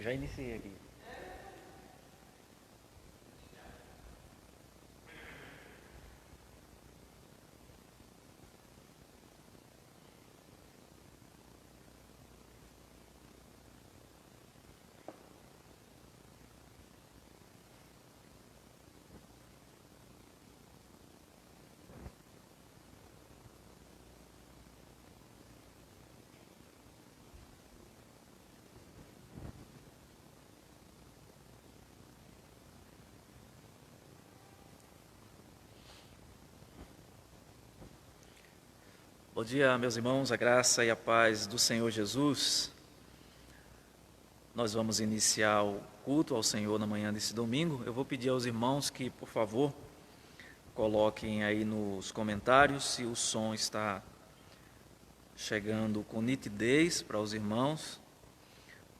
Já iniciei aqui. Bom dia, meus irmãos, a graça e a paz do Senhor Jesus. Nós vamos iniciar o culto ao Senhor na manhã desse domingo. Eu vou pedir aos irmãos que, por favor, coloquem aí nos comentários se o som está chegando com nitidez para os irmãos,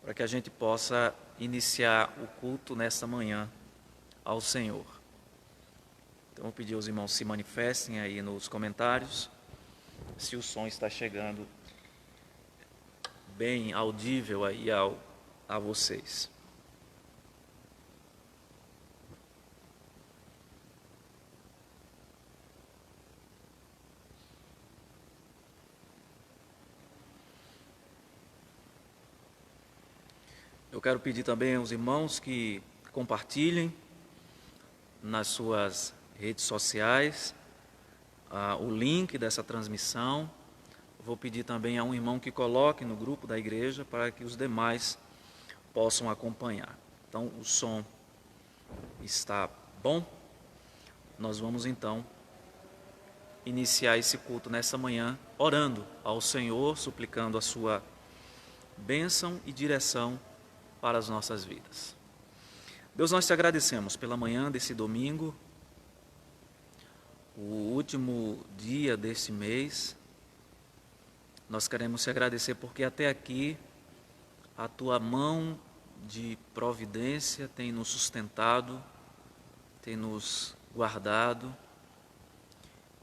para que a gente possa iniciar o culto nesta manhã ao Senhor. Então, eu vou pedir aos irmãos se manifestem aí nos comentários se o som está chegando bem audível aí a vocês. Eu quero pedir também aos irmãos que compartilhem nas suas redes sociais o link dessa transmissão. Vou pedir também a um irmão que coloque no grupo da igreja para que os demais possam acompanhar. Então, o som está bom. Nós vamos então iniciar esse culto nessa manhã, orando ao Senhor, suplicando a sua bênção e direção para as nossas vidas. Deus, nós te agradecemos pela manhã desse domingo, o último dia desse mês. Nós queremos te agradecer porque até aqui a tua mão de providência tem nos sustentado, tem nos guardado.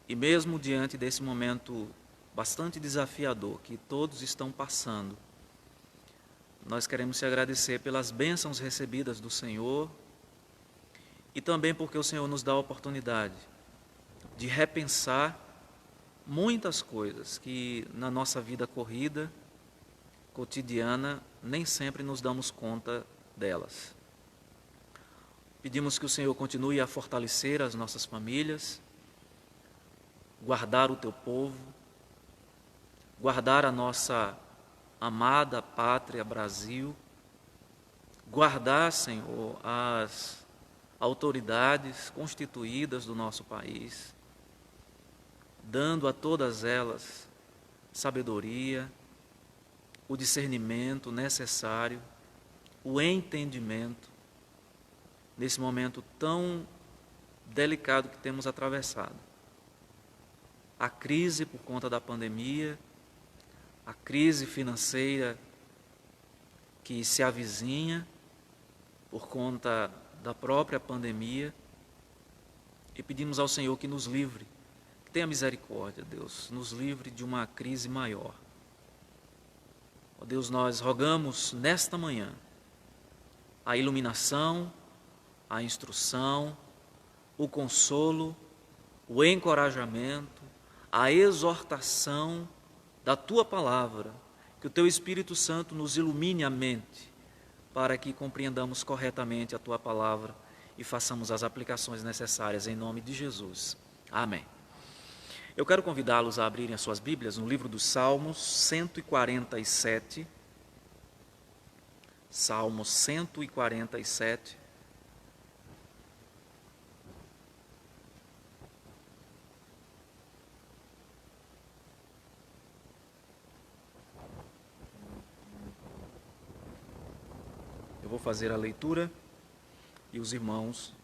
E mesmo diante desse momento bastante desafiador que todos estão passando, nós queremos te agradecer pelas bênçãos recebidas do Senhor e também porque o Senhor nos dá a oportunidade de repensar muitas coisas que na nossa vida corrida, cotidiana, nem sempre nos damos conta delas. Pedimos que o Senhor continue a fortalecer as nossas famílias, guardar o teu povo, guardar a nossa amada pátria Brasil, guardar, Senhor, as autoridades constituídas do nosso país, dando a todas elas sabedoria, o discernimento necessário, o entendimento, nesse momento tão delicado que temos atravessado. A crise por conta da pandemia, a crise financeira que se avizinha por conta da própria pandemia, e pedimos ao Senhor que nos livre. Tenha misericórdia, Deus, nos livre de uma crise maior. Ó Deus, nós rogamos nesta manhã a iluminação, a instrução, o consolo, o encorajamento, a exortação da Tua palavra, que o Teu Espírito Santo nos ilumine a mente, para que compreendamos corretamente a Tua palavra e façamos as aplicações necessárias em nome de Jesus. Amém. Eu quero convidá-los a abrirem as suas Bíblias no livro dos Salmos 147. Salmo 147. Eu vou fazer a leitura e os irmãos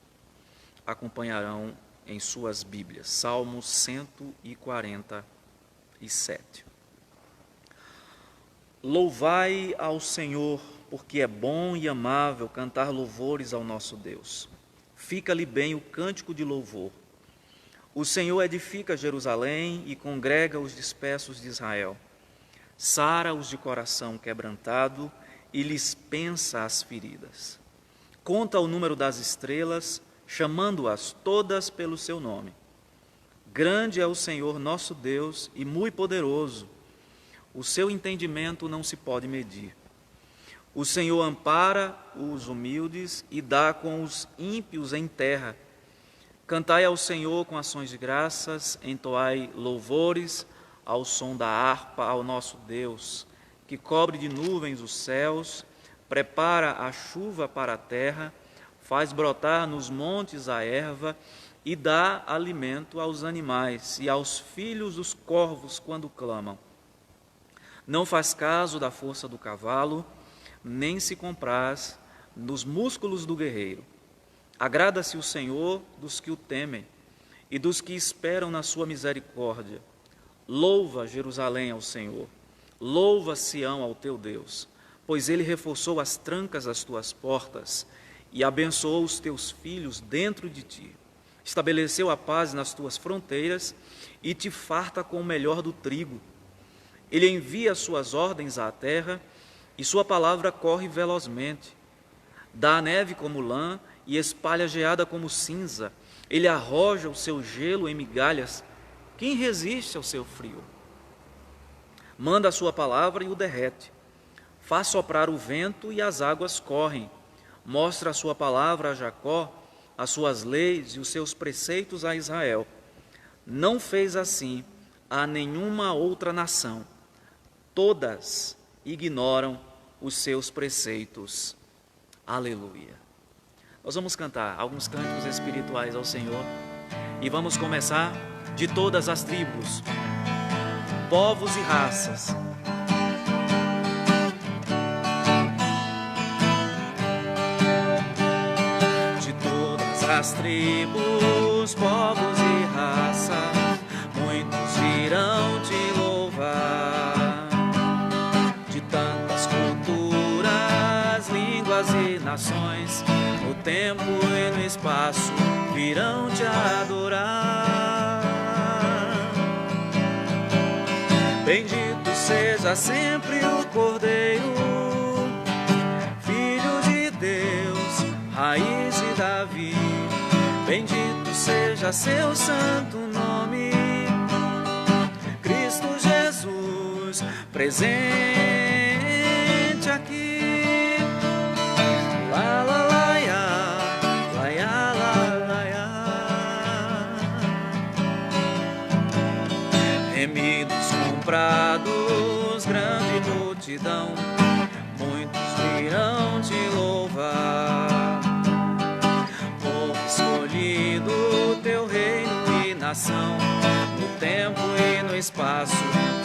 acompanharão em suas Bíblias. Salmo 147. Louvai ao Senhor, porque é bom e amável cantar louvores ao nosso Deus. Fica-lhe bem o cântico de louvor. O Senhor edifica Jerusalém e congrega os dispersos de Israel. Sara os de coração quebrantado e lhes pensa as feridas. Conta o número das estrelas, chamando-as todas pelo seu nome. Grande é o Senhor nosso Deus e muito poderoso. O seu entendimento não se pode medir. O Senhor ampara os humildes e dá com os ímpios em terra. Cantai ao Senhor com ações de graças, entoai louvores ao som da harpa ao nosso Deus, que cobre de nuvens os céus, prepara a chuva para a terra, faz brotar nos montes a erva e dá alimento aos animais e aos filhos dos corvos quando clamam. Não faz caso da força do cavalo, nem se compraz nos músculos do guerreiro. Agrada-se o Senhor dos que o temem e dos que esperam na sua misericórdia. Louva Jerusalém ao Senhor, louva Sião ao teu Deus, pois ele reforçou as trancas das tuas portas e abençoou os teus filhos dentro de ti. Estabeleceu a paz nas tuas fronteiras e te farta com o melhor do trigo. Ele envia suas ordens à terra e sua palavra corre velozmente. Dá a neve como lã e espalha a geada como cinza. Ele arroja o seu gelo em migalhas. Quem resiste ao seu frio? Manda a sua palavra e o derrete. Faz soprar o vento e as águas correm. Mostra a sua palavra a Jacó, as suas leis e os seus preceitos a Israel. Não fez assim a nenhuma outra nação. Todas ignoram os seus preceitos. Aleluia. Nós vamos cantar alguns cânticos espirituais ao Senhor e vamos começar de todas as tribos, povos e raças. De todas as tribos, povos e raças, muitos virão te louvar. De tantas culturas, línguas e nações, no tempo e no espaço virão te adorar. Bendito seja sempre o Cordeiro, Filho de Deus, raiz de Davi. Bendito seja seu santo nome, Cristo Jesus, presente aqui. Lá, lá, lá, ia, lá, ia, lá, lá, ia. Remidos, comprados, grande multidão, muitos virão te louvar. Povo escolhido, teu reino e nação, no tempo e no espaço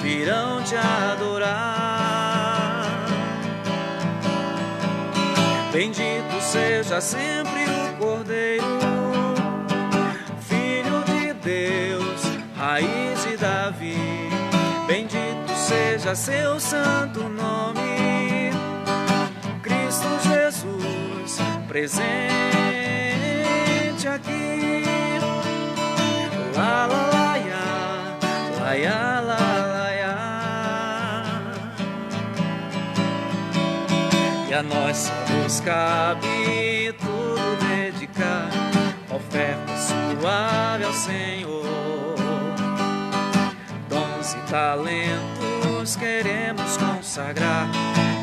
virão te adorar. Bendito seja sempre o Cordeiro, Filho de Deus, raiz de Davi. Bendito seja seu santo nome, Cristo Jesus, presente aqui. Lá, lá, lá, ia, lá, ia, lá, lá, ia. E a nós só nos cabe tudo dedicar, oferta suave ao Senhor. Dons e talentos queremos consagrar,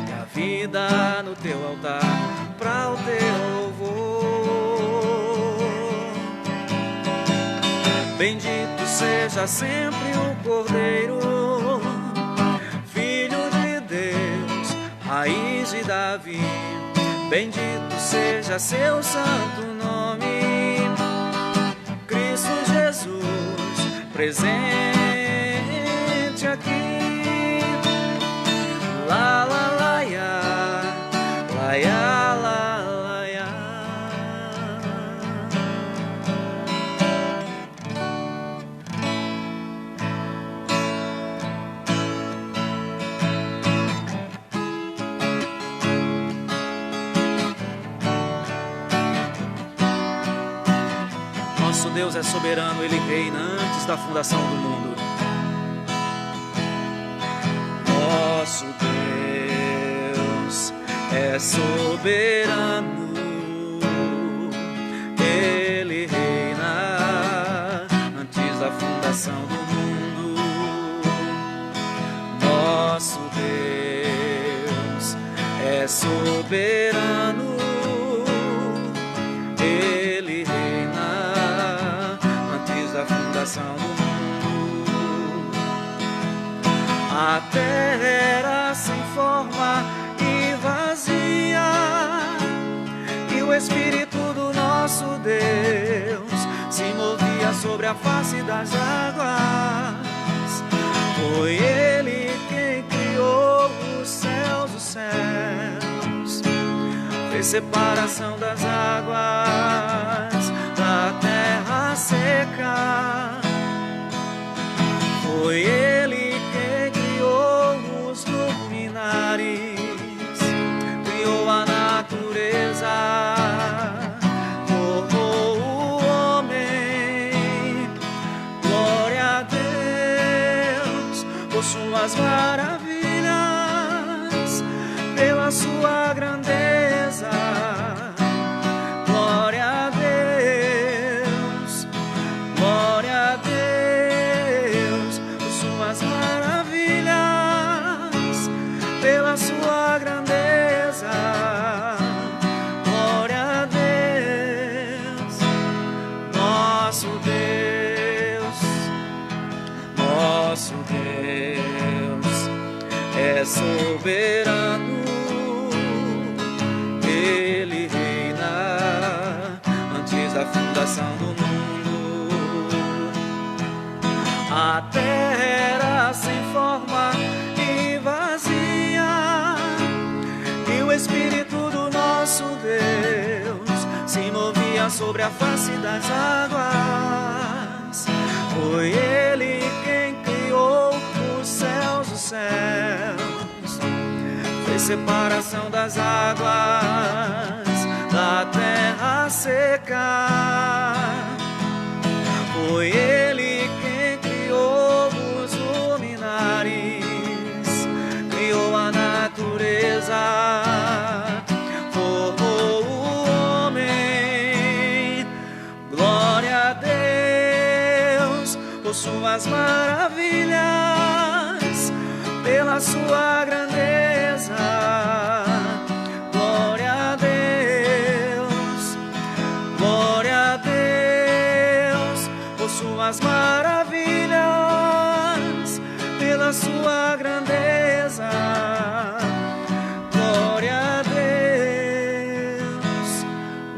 e a vida no teu altar, para o teu louvor. Bendito seja sempre o Cordeiro, Filho de Deus, raiz de Davi. Bendito seja seu santo nome, Cristo Jesus, presente aqui. Lá, lá, lá, ia, lá, ia, lá, lá, ia. Nosso Deus é soberano, Ele reina antes da fundação do mundo. Nosso Deus é soberano, Ele reina antes da fundação do mundo. Nosso Deus é soberano, Ele reina antes da fundação do mundo. A terra era sem forma e vazia, e o Espírito do nosso Deus se movia sobre a face das águas. Foi Ele quem criou os céus, fez separação das águas da terra seca. Foi Ele quem criou os luminares, criou a natureza, formou o homem. Glória a Deus por suas maravilhas, pela sua grandeza. Glória a Deus, glória a Deus por suas maravilhas, pela sua grandeza. Glória a Deus, nosso Deus, nosso Deus é soberano, Ele reina antes da fundação do mundo. A terra era sem forma e vazia, e o Espírito do nosso Deus se movia sobre a face das águas. Foi Ele quem criou os céus, fez separação das águas da terra seca. Foi Ele quem criou os luminares, criou a natureza, formou o homem. Glória a Deus por suas maravilhas, pela sua grandeza. Glória a Deus, glória a Deus por suas maravilhas, pela sua grandeza. Glória a Deus,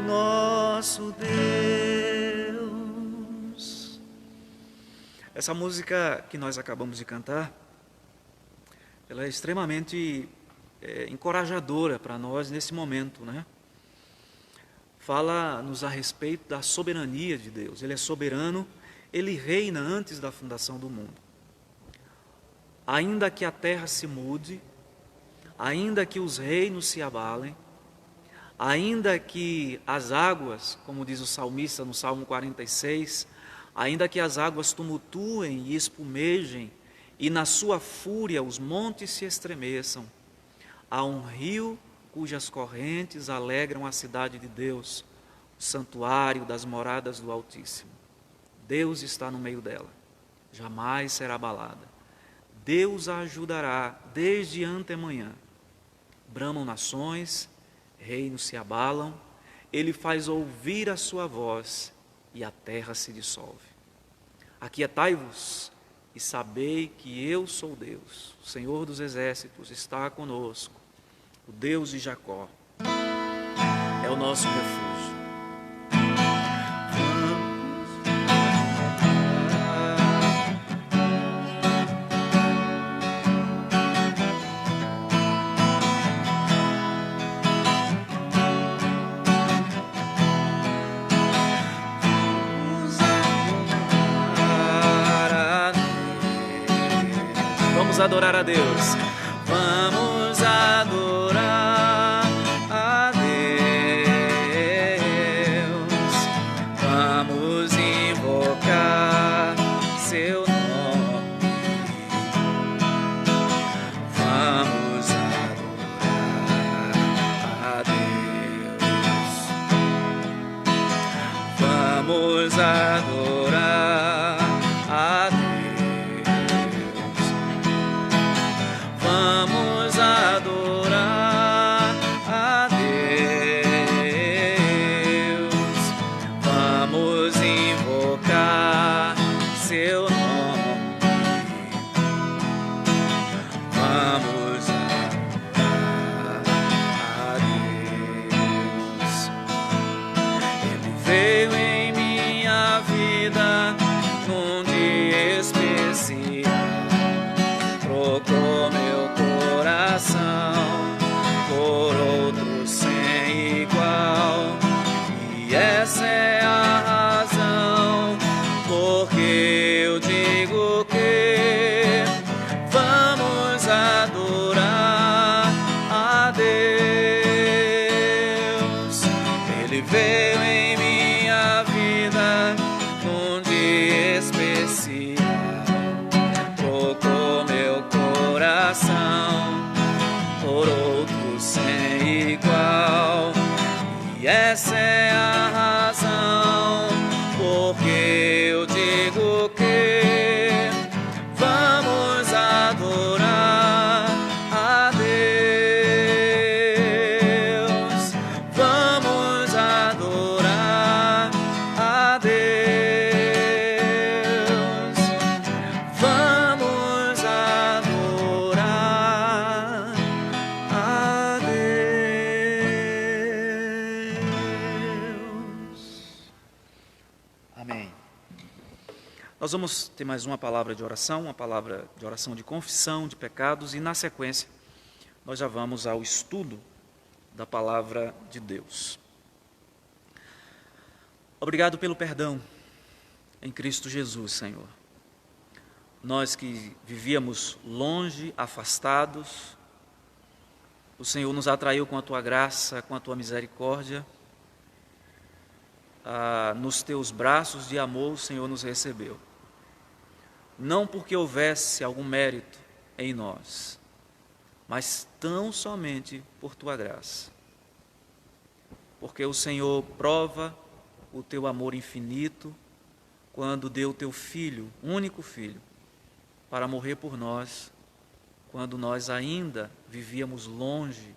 nosso Deus. Essa música que nós acabamos de cantar, ela é extremamente encorajadora para nós nesse momento, né? Fala-nos a respeito da soberania de Deus. Ele é soberano, Ele reina antes da fundação do mundo. Ainda que a terra se mude, ainda que os reinos se abalem, ainda que as águas, como diz o salmista no Salmo 46, ainda que as águas tumultuem e espumejem, e na sua fúria os montes se estremeçam, há um rio cujas correntes alegram a cidade de Deus, o santuário das moradas do Altíssimo. Deus está no meio dela, jamais será abalada. Deus a ajudará desde antemanhã. Bramam nações, reinos se abalam, Ele faz ouvir a sua voz e a terra se dissolve. Aquietai-vos e sabei que eu sou Deus, o Senhor dos exércitos está conosco, o Deus de Jacó é o nosso refúgio. Vamos adorar a Deus. Vamos adorar a Deus. Vamos invocar seu nome. Vamos adorar teu nome. Vamos a Deus. Ele veio em minha vida num dia especial, trocou meu coração por outro sem igual. E essa é a razão porque eu digo que vamos adorar a Deus. Ele veio em minha vida num dia especial, trocou meu coração por outro sem igual. E essa é a razão porque eu digo que vamos adorar a Deus. Vamos adorar a Deus. Vamos adorar a Deus. Amém. Nós vamos ter mais uma palavra de oração, uma palavra de oração de confissão de pecados, e na sequência nós já vamos ao estudo da palavra de Deus. Obrigado pelo perdão em Cristo Jesus, Senhor. Nós que vivíamos longe, afastados, o Senhor nos atraiu com a Tua graça, com a Tua misericórdia. Nos Teus braços de amor o Senhor nos recebeu. Não porque houvesse algum mérito em nós, mas tão somente por Tua graça. Porque o Senhor prova o Teu amor infinito quando deu o Teu Filho, único Filho, para morrer por nós, quando nós ainda vivíamos longe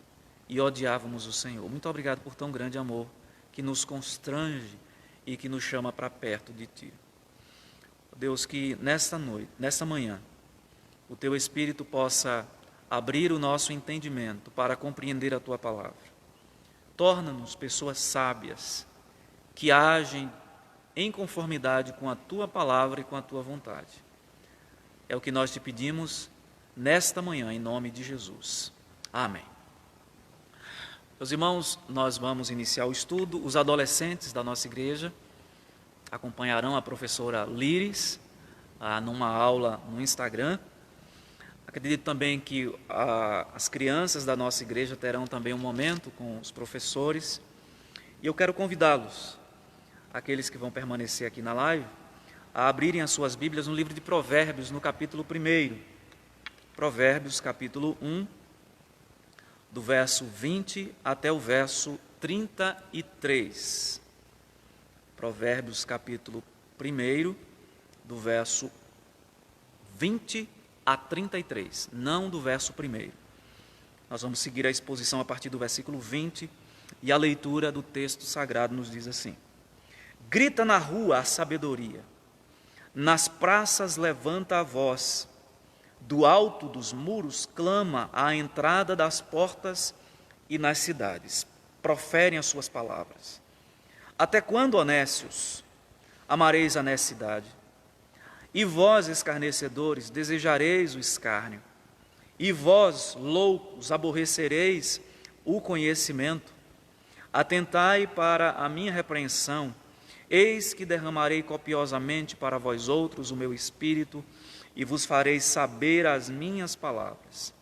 e odiávamos o Senhor. Muito obrigado por tão grande amor que nos constrange e que nos chama para perto de Ti. Deus, que nesta manhã, o Teu Espírito possa abrir o nosso entendimento para compreender a Tua palavra. Torna-nos pessoas sábias, que agem em conformidade com a Tua palavra e com a Tua vontade. É o que nós Te pedimos nesta manhã, em nome de Jesus. Amém. Meus irmãos, nós vamos iniciar o estudo. Os adolescentes da nossa igreja acompanharão a professora Líris numa aula no Instagram. Acredito também que as crianças da nossa igreja terão também um momento com os professores. E eu quero convidá-los, aqueles que vão permanecer aqui na live, a abrirem as suas Bíblias no livro de Provérbios, no capítulo 1. Provérbios, capítulo 1, do verso 20 até o verso 33. Provérbios, capítulo 1, do verso 20 a 33, não do verso 1. Nós vamos seguir a exposição a partir do versículo 20, e a leitura do texto sagrado nos diz assim: grita na rua a sabedoria, nas praças levanta a voz, do alto dos muros clama à entrada das portas e nas cidades, proferem as suas palavras. Até quando, honestos, amareis a necessidade? E vós, escarnecedores, desejareis o escárnio? E vós, loucos, aborrecereis o conhecimento? Atentai para a minha repreensão, eis que derramarei copiosamente para vós outros o meu espírito, e vos farei saber as minhas palavras.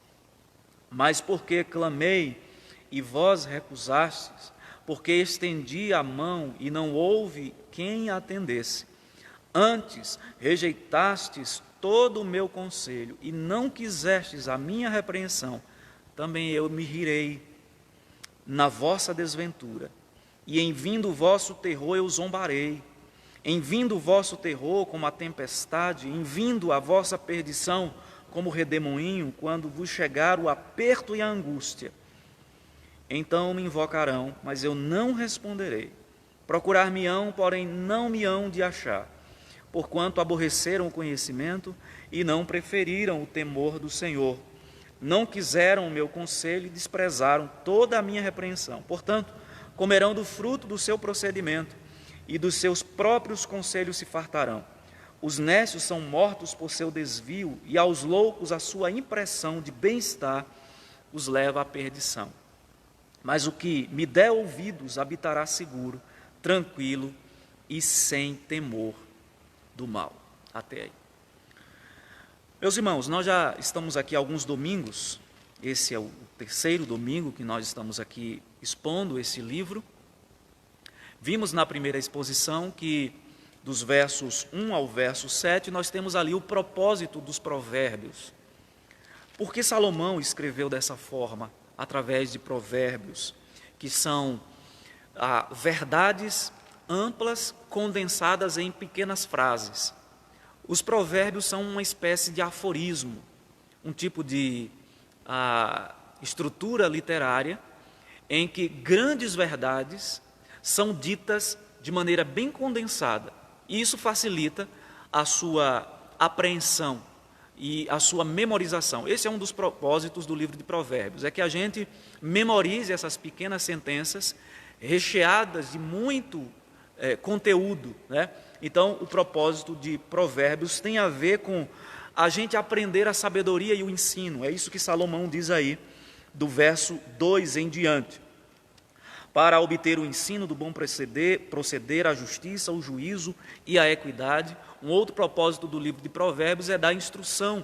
Mas porque clamei, e vós recusastes, porque estendi a mão e não houve quem atendesse. Antes rejeitastes todo o meu conselho e não quisestes a minha repreensão, também eu me rirei na vossa desventura. E em vindo o vosso terror eu zombarei. Em vindo o vosso terror como a tempestade, em vindo a vossa perdição como redemoinho, quando vos chegar o aperto e a angústia. Então me invocarão, mas eu não responderei. Procurar-me-ão, porém não me hão de achar. porquanto aborreceram o conhecimento e não preferiram o temor do Senhor. Não quiseram o meu conselho e desprezaram toda a minha repreensão. Portanto, comerão do fruto do seu procedimento e dos seus próprios conselhos se fartarão. Os nécios são mortos por seu desvio e aos loucos a sua impressão de bem-estar os leva à perdição. Mas o que me der ouvidos habitará seguro, tranquilo e sem temor do mal. Até aí. Meus irmãos, nós já estamos aqui há alguns domingos, esse é o terceiro domingo que nós estamos aqui expondo esse livro. Vimos na primeira exposição que dos versos 1 ao verso 7, nós temos ali o propósito dos provérbios. Por que Salomão escreveu dessa forma, através de provérbios, que são verdades amplas condensadas em pequenas frases? Os provérbios são uma espécie de aforismo, um tipo de estrutura literária em que grandes verdades são ditas de maneira bem condensada. E isso facilita a sua apreensão e a sua memorização. Esse é um dos propósitos do livro de Provérbios, é que a gente memorize essas pequenas sentenças recheadas de muito conteúdo, né? Então, o propósito de Provérbios tem a ver com a gente aprender a sabedoria e o ensino. É isso que Salomão diz aí, do verso 2 em diante. Para obter o ensino do bom proceder, a justiça, o juízo e a equidade. Um outro propósito do livro de Provérbios é dar instrução,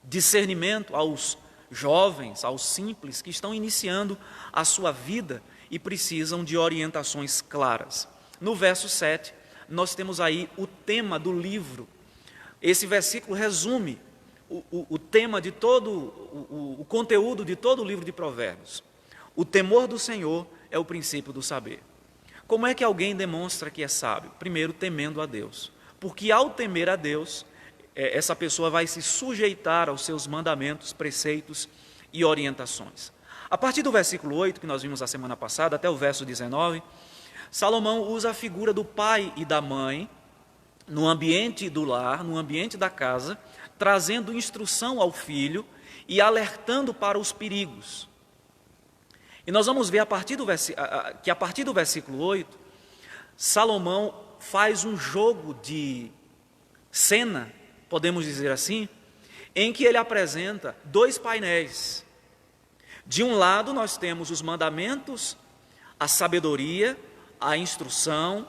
discernimento aos jovens, aos simples que estão iniciando a sua vida e precisam de orientações claras. No verso 7, nós temos aí o tema do livro. Esse versículo resume o tema de todo, o conteúdo de todo o livro de Provérbios. O temor do Senhor é o princípio do saber. Como é que alguém demonstra que é sábio? Primeiro, temendo a Deus. Porque ao temer a Deus, essa pessoa vai se sujeitar aos seus mandamentos, preceitos e orientações. A partir do versículo 8, que nós vimos a semana passada, até o verso 19, Salomão usa a figura do pai e da mãe no ambiente do lar, no ambiente da casa, trazendo instrução ao filho e alertando para os perigos. E nós vamos ver que a partir do versículo 8, Salomão faz um jogo de cena, podemos dizer assim, em que ele apresenta dois painéis. De um lado nós temos os mandamentos, a sabedoria, a instrução,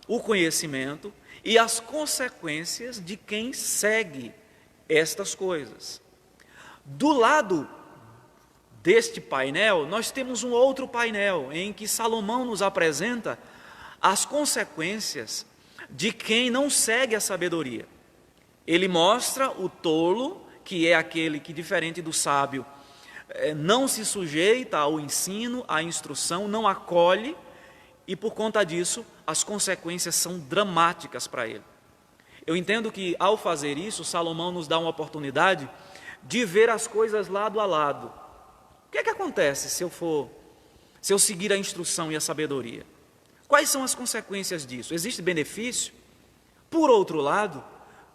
o conhecimento e as consequências de quem segue estas coisas. Do lado deste painel, nós temos um outro painel em que Salomão nos apresenta as consequências de quem não segue a sabedoria. Ele mostra o tolo, que é aquele que, diferente do sábio, não se sujeita ao ensino, à instrução, não acolhe, e por conta disso, as consequências são dramáticas para ele. Eu entendo que, ao fazer isso, Salomão nos dá uma oportunidade de ver as coisas lado a lado. O que é que acontece se eu seguir a instrução e a sabedoria? Quais são as consequências disso? Existe benefício? Por outro lado,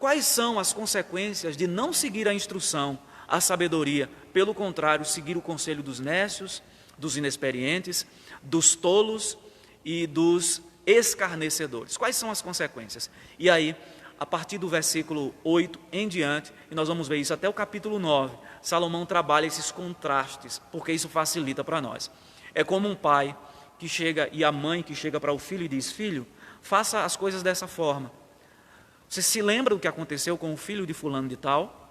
quais são as consequências de não seguir a instrução, a sabedoria? Pelo contrário, seguir o conselho dos nécios, dos inexperientes, dos tolos e dos escarnecedores. Quais são as consequências? E aí, a partir do versículo 8 em diante, e nós vamos ver isso até o capítulo 9, Salomão trabalha esses contrastes, porque isso facilita para nós. É como um pai que chega e a mãe que chega para o filho e diz: filho, faça as coisas dessa forma. Você se lembra do que aconteceu com o filho de fulano de tal?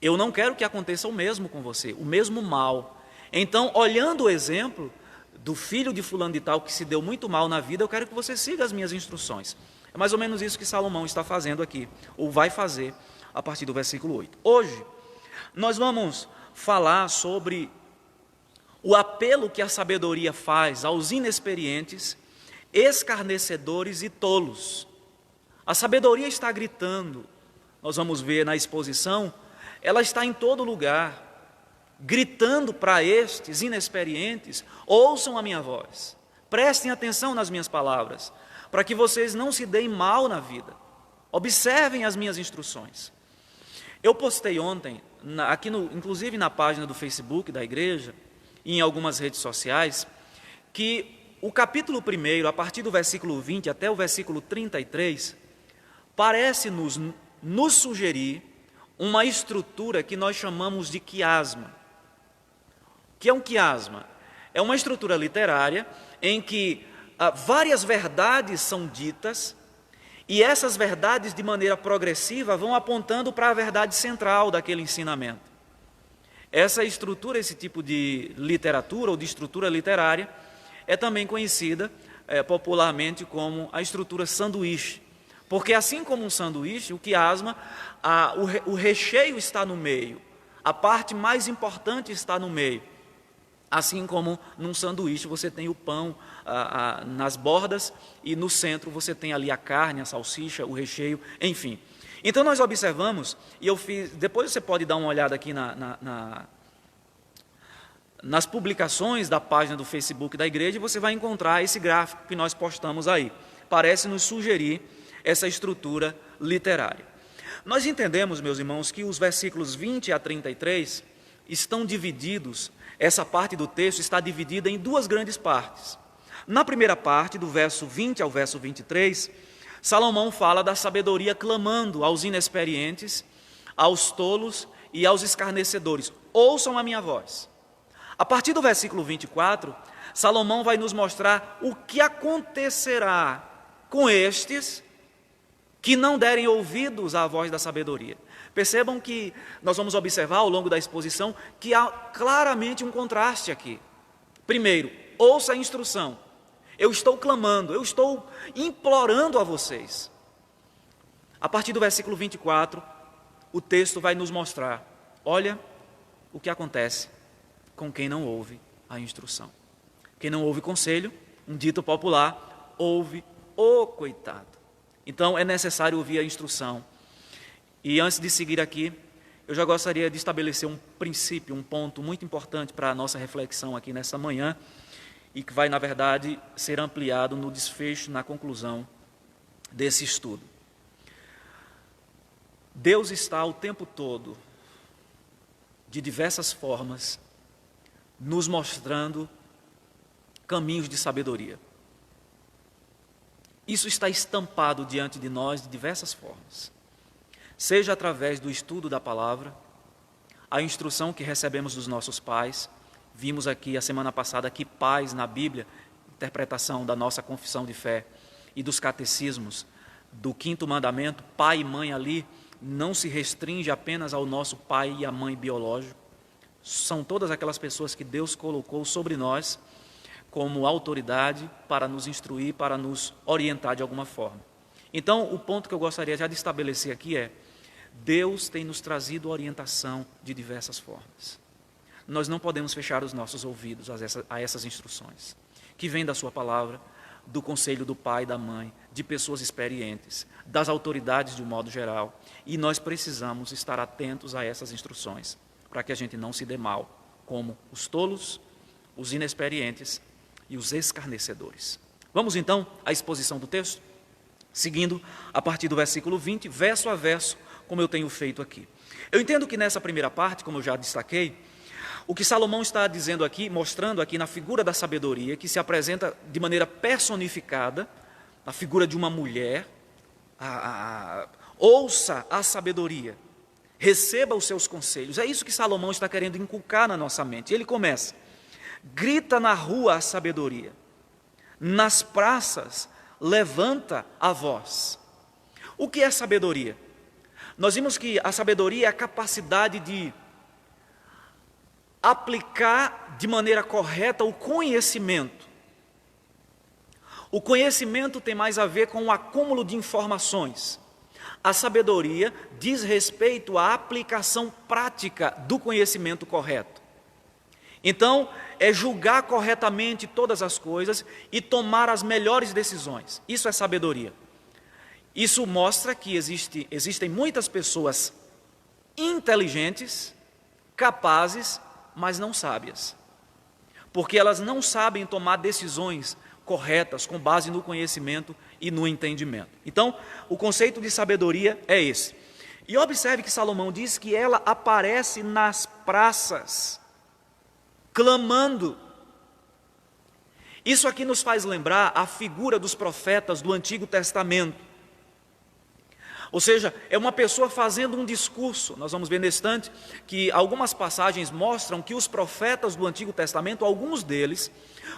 Eu não quero que aconteça o mesmo com você, o mesmo mal. Então, olhando o exemplo do filho de fulano de tal que se deu muito mal na vida, eu quero que você siga as minhas instruções. É mais ou menos isso que Salomão está fazendo aqui, ou vai fazer a partir do versículo 8. Hoje, nós vamos falar sobre o apelo que a sabedoria faz aos inexperientes, escarnecedores e tolos. A sabedoria está gritando, nós vamos ver na exposição, ela está em todo lugar, gritando para estes inexperientes: ouçam a minha voz, prestem atenção nas minhas palavras, para que vocês não se deem mal na vida. Observem as minhas instruções. Eu postei ontem, inclusive na página do Facebook da igreja, e em algumas redes sociais, que o capítulo 1, a partir do versículo 20 até o versículo 33, parece nos sugerir uma estrutura que nós chamamos de quiasma. O que é um quiasma? É uma estrutura literária em que várias verdades são ditas e essas verdades, de maneira progressiva, vão apontando para a verdade central daquele ensinamento. Essa estrutura, esse tipo de literatura ou de estrutura literária, é também conhecida popularmente como a estrutura sanduíche. Porque assim como um sanduíche, o quiasma, o recheio está no meio, a parte mais importante está no meio. Assim como num sanduíche você tem o pão nas bordas e no centro você tem ali a carne, a salsicha, o recheio, enfim. Então nós observamos, e eu fiz, depois você pode dar uma olhada aqui nas publicações da página do Facebook da igreja, e você vai encontrar esse gráfico que nós postamos aí. Parece nos sugerir essa estrutura literária. Nós entendemos, meus irmãos, que os versículos 20 a 33 estão divididos, essa parte do texto está dividida em duas grandes partes. Na primeira parte, do verso 20 ao verso 23, Salomão fala da sabedoria clamando aos inexperientes, aos tolos e aos escarnecedores: ouçam a minha voz. A partir do versículo 24, Salomão vai nos mostrar o que acontecerá com estes que não derem ouvidos à voz da sabedoria. Percebam que nós vamos observar ao longo da exposição que há claramente um contraste aqui. Primeiro, ouça a instrução. Eu estou clamando, eu estou implorando a vocês. A partir do versículo 24, o texto vai nos mostrar: olha o que acontece com quem não ouve a instrução. Quem não ouve conselho, um dito popular, ouve o coitado. Então é necessário ouvir a instrução. E antes de seguir aqui, eu já gostaria de estabelecer um princípio, um ponto muito importante para a nossa reflexão aqui nesta manhã, e que vai, na verdade, ser ampliado no desfecho, na conclusão desse estudo. Deus está o tempo todo, de diversas formas, nos mostrando caminhos de sabedoria. Isso está estampado diante de nós de diversas formas. Seja através do estudo da palavra, a instrução que recebemos dos nossos pais. Vimos aqui a semana passada que pais na Bíblia, interpretação da nossa confissão de fé e dos catecismos, do 5º mandamento, pai e mãe ali, não se restringe apenas ao nosso pai e a mãe biológico. São todas aquelas pessoas que Deus colocou sobre nós como autoridade para nos instruir, para nos orientar de alguma forma. Então, o ponto que eu gostaria já de estabelecer aqui é: Deus tem nos trazido orientação de diversas formas. Nós não podemos fechar os nossos ouvidos a essas instruções, que vêm da sua palavra, do conselho do pai e da mãe, de pessoas experientes, das autoridades de um modo geral, e nós precisamos estar atentos a essas instruções, para que a gente não se dê mal, como os tolos, os inexperientes e os escarnecedores. Vamos então à exposição do texto, seguindo a partir do versículo 20, verso a verso, como eu tenho feito aqui. Eu entendo que nessa primeira parte, como eu já destaquei, o que Salomão está dizendo aqui, mostrando aqui na figura da sabedoria, que se apresenta de maneira personificada, na figura de uma mulher, ouça a sabedoria, receba os seus conselhos. É isso que Salomão está querendo inculcar na nossa mente. Ele começa: grita na rua a sabedoria, nas praças levanta a voz. O que é sabedoria? Nós vimos que a sabedoria é a capacidade de aplicar de maneira correta o conhecimento. O conhecimento tem mais a ver com o acúmulo de informações. A sabedoria diz respeito à aplicação prática do conhecimento correto. Então, é julgar corretamente todas as coisas e tomar as melhores decisões. Isso é sabedoria. Isso mostra que existem muitas pessoas inteligentes, capazes, mas não sábias. Porque elas não sabem tomar decisões corretas com base no conhecimento e no entendimento. Então, o conceito de sabedoria é esse. E observe que Salomão diz que ela aparece nas praças, clamando. Isso aqui nos faz lembrar a figura dos profetas do Antigo Testamento. Ou seja, é uma pessoa fazendo um discurso. Nós vamos ver nesse instante que algumas passagens mostram que os profetas do Antigo Testamento, alguns deles,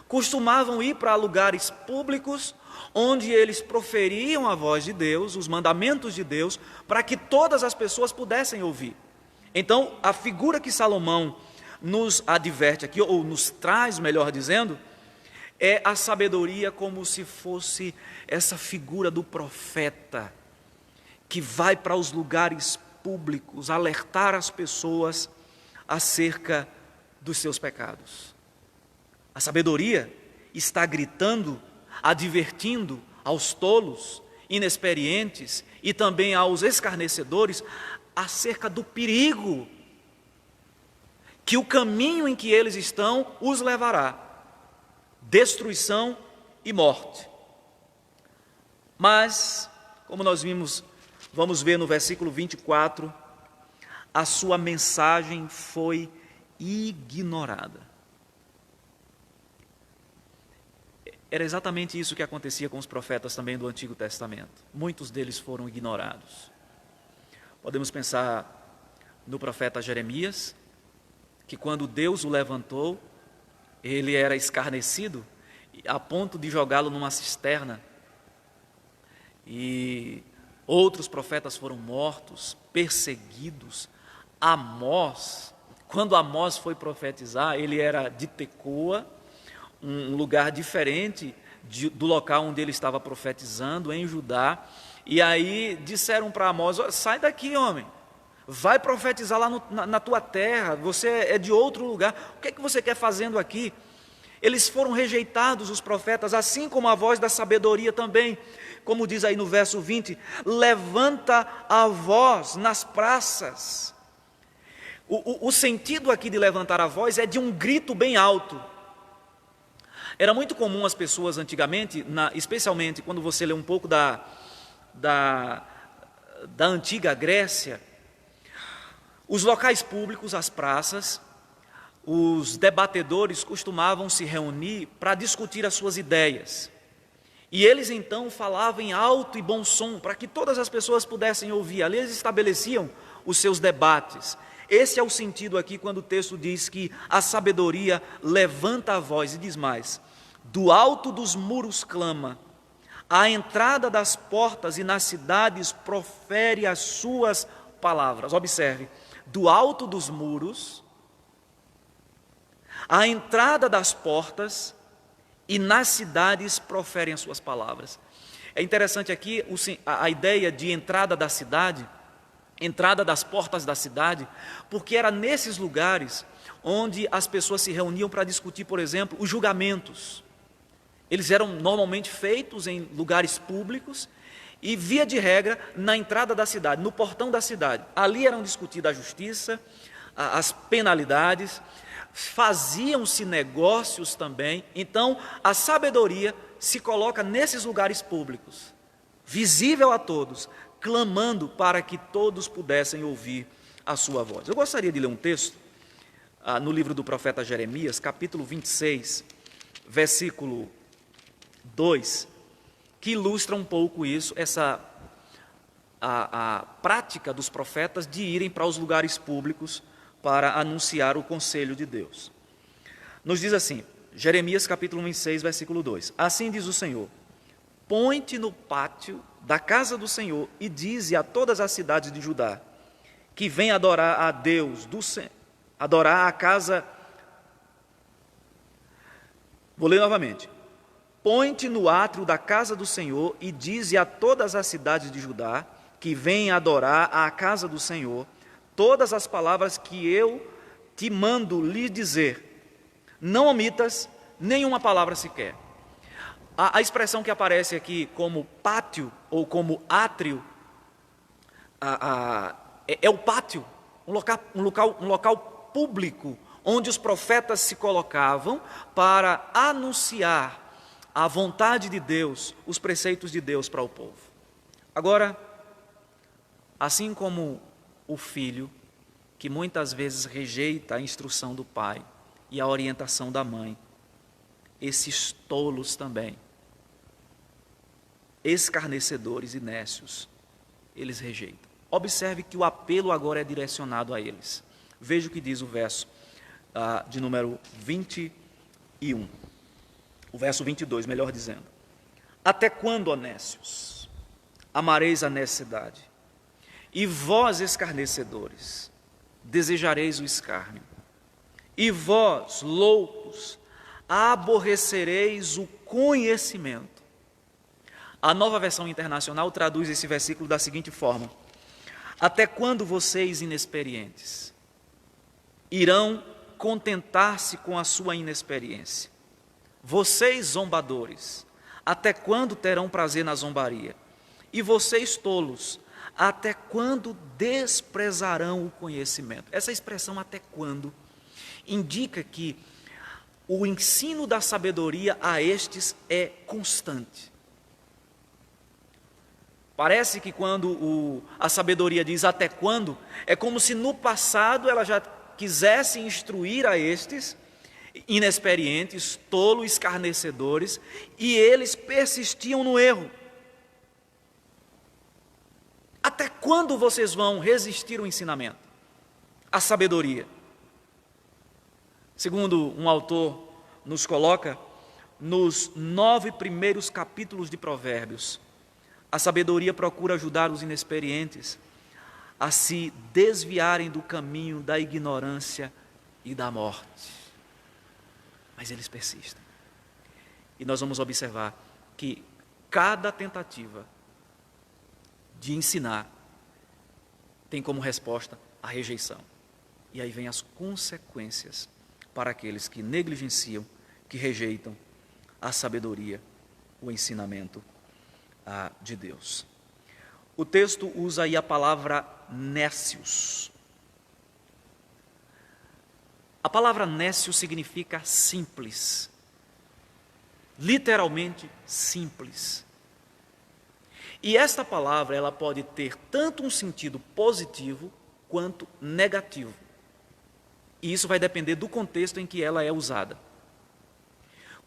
costumavam ir para lugares públicos, onde eles proferiam a voz de Deus, os mandamentos de Deus, para que todas as pessoas pudessem ouvir. Então, a figura que Salomão nos adverte aqui, ou nos traz, melhor dizendo, é a sabedoria como se fosse essa figura do profeta, que vai para os lugares públicos alertar as pessoas acerca dos seus pecados. A sabedoria está gritando, advertindo aos tolos, inexperientes e também aos escarnecedores acerca do perigo que o caminho em que eles estão os levará: destruição e morte. Mas, como nós vamos ver no versículo 24, a sua mensagem foi ignorada. Era exatamente isso que acontecia com os profetas também do Antigo Testamento. Muitos deles foram ignorados. Podemos pensar no profeta Jeremias, que quando Deus o levantou, ele era escarnecido a ponto de jogá-lo numa cisterna. E outros profetas foram mortos, perseguidos. Amós, quando Amós foi profetizar, ele era de Tecoa, um lugar diferente do local onde ele estava profetizando, em Judá. E aí disseram para Amós: sai daqui, homem, vai profetizar lá na tua terra, você é de outro lugar, o que é que você quer fazendo aqui? Eles foram rejeitados, os profetas, assim como a voz da sabedoria também. Como diz aí no verso 20, levanta a voz nas praças. O sentido aqui de levantar a voz é de um grito bem alto. Era muito comum as pessoas antigamente, especialmente quando você lê um pouco da antiga Grécia, os locais públicos, as praças, os debatedores costumavam se reunir para discutir as suas ideias. E eles então falavam em alto e bom som, para que todas as pessoas pudessem ouvir. Ali eles estabeleciam os seus debates. Esse é o sentido aqui quando o texto diz que a sabedoria levanta a voz, e diz mais: do alto dos muros clama, à entrada das portas e nas cidades profere as suas palavras. Observe, do alto dos muros, à entrada das portas e nas cidades proferem as suas palavras. É interessante aqui a ideia de entrada da cidade, entrada das portas da cidade, porque era nesses lugares onde as pessoas se reuniam para discutir, por exemplo, os julgamentos. Eles eram normalmente feitos em lugares públicos e, via de regra, na entrada da cidade, no portão da cidade. Ali eram discutidas a justiça, as penalidades, faziam-se negócios também. Então, a sabedoria se coloca nesses lugares públicos, visível a todos, clamando para que todos pudessem ouvir a sua voz. Eu gostaria de ler um texto no livro do profeta Jeremias, capítulo 26, versículo 2, que ilustra um pouco isso, a prática dos profetas de irem para os lugares públicos para anunciar o conselho de Deus. Nos diz assim, Jeremias capítulo 26, versículo 2: assim diz o Senhor: põe-te no pátio da casa do Senhor e dize a todas as cidades de Judá que vem adorar a Deus, adorar a casa. Vou ler novamente. Põe-te no átrio da casa do Senhor e dize a todas as cidades de Judá que vêm adorar a casa do Senhor todas as palavras que eu te mando lhe dizer. Não omitas nenhuma palavra sequer. A expressão que aparece aqui como pátio ou como átrio é o pátio, um local público onde os profetas se colocavam para anunciar a vontade de Deus, os preceitos de Deus para o povo. Agora, assim como o filho, que muitas vezes rejeita a instrução do pai e a orientação da mãe, esses tolos também, escarnecedores e nécios, eles rejeitam. Observe que o apelo agora é direcionado a eles. Veja o que diz o verso de número 21. O verso 22, melhor dizendo. Até quando, ó nécios, amareis a necessidade? E vós, escarnecedores, desejareis o escárnio? E vós, loucos, aborrecereis o conhecimento? A Nova Versão Internacional traduz esse versículo da seguinte forma: até quando vocês, inexperientes, irão contentar-se com a sua inexperiência? Vocês, zombadores, até quando terão prazer na zombaria? E vocês, tolos, até quando desprezarão o conhecimento? Essa expressão até quando indica que o ensino da sabedoria a estes é constante. Parece que quando a sabedoria diz até quando, é como se no passado ela já quisesse instruir a estes inexperientes, tolos, escarnecedores, e eles persistiam no erro. Até quando vocês vão resistir ao ensinamento, à sabedoria? Segundo um autor nos coloca, nos 9 primeiros capítulos de Provérbios, a sabedoria procura ajudar os inexperientes a se desviarem do caminho da ignorância e da morte. Mas eles persistem. E nós vamos observar que cada tentativa de ensinar tem como resposta a rejeição. E aí vem as consequências para aqueles que negligenciam, que rejeitam a sabedoria, o ensinamento de Deus. O texto usa aí a palavra nécios. A palavra nécio significa simples, literalmente simples. E esta palavra ela pode ter tanto um sentido positivo quanto negativo. E isso vai depender do contexto em que ela é usada.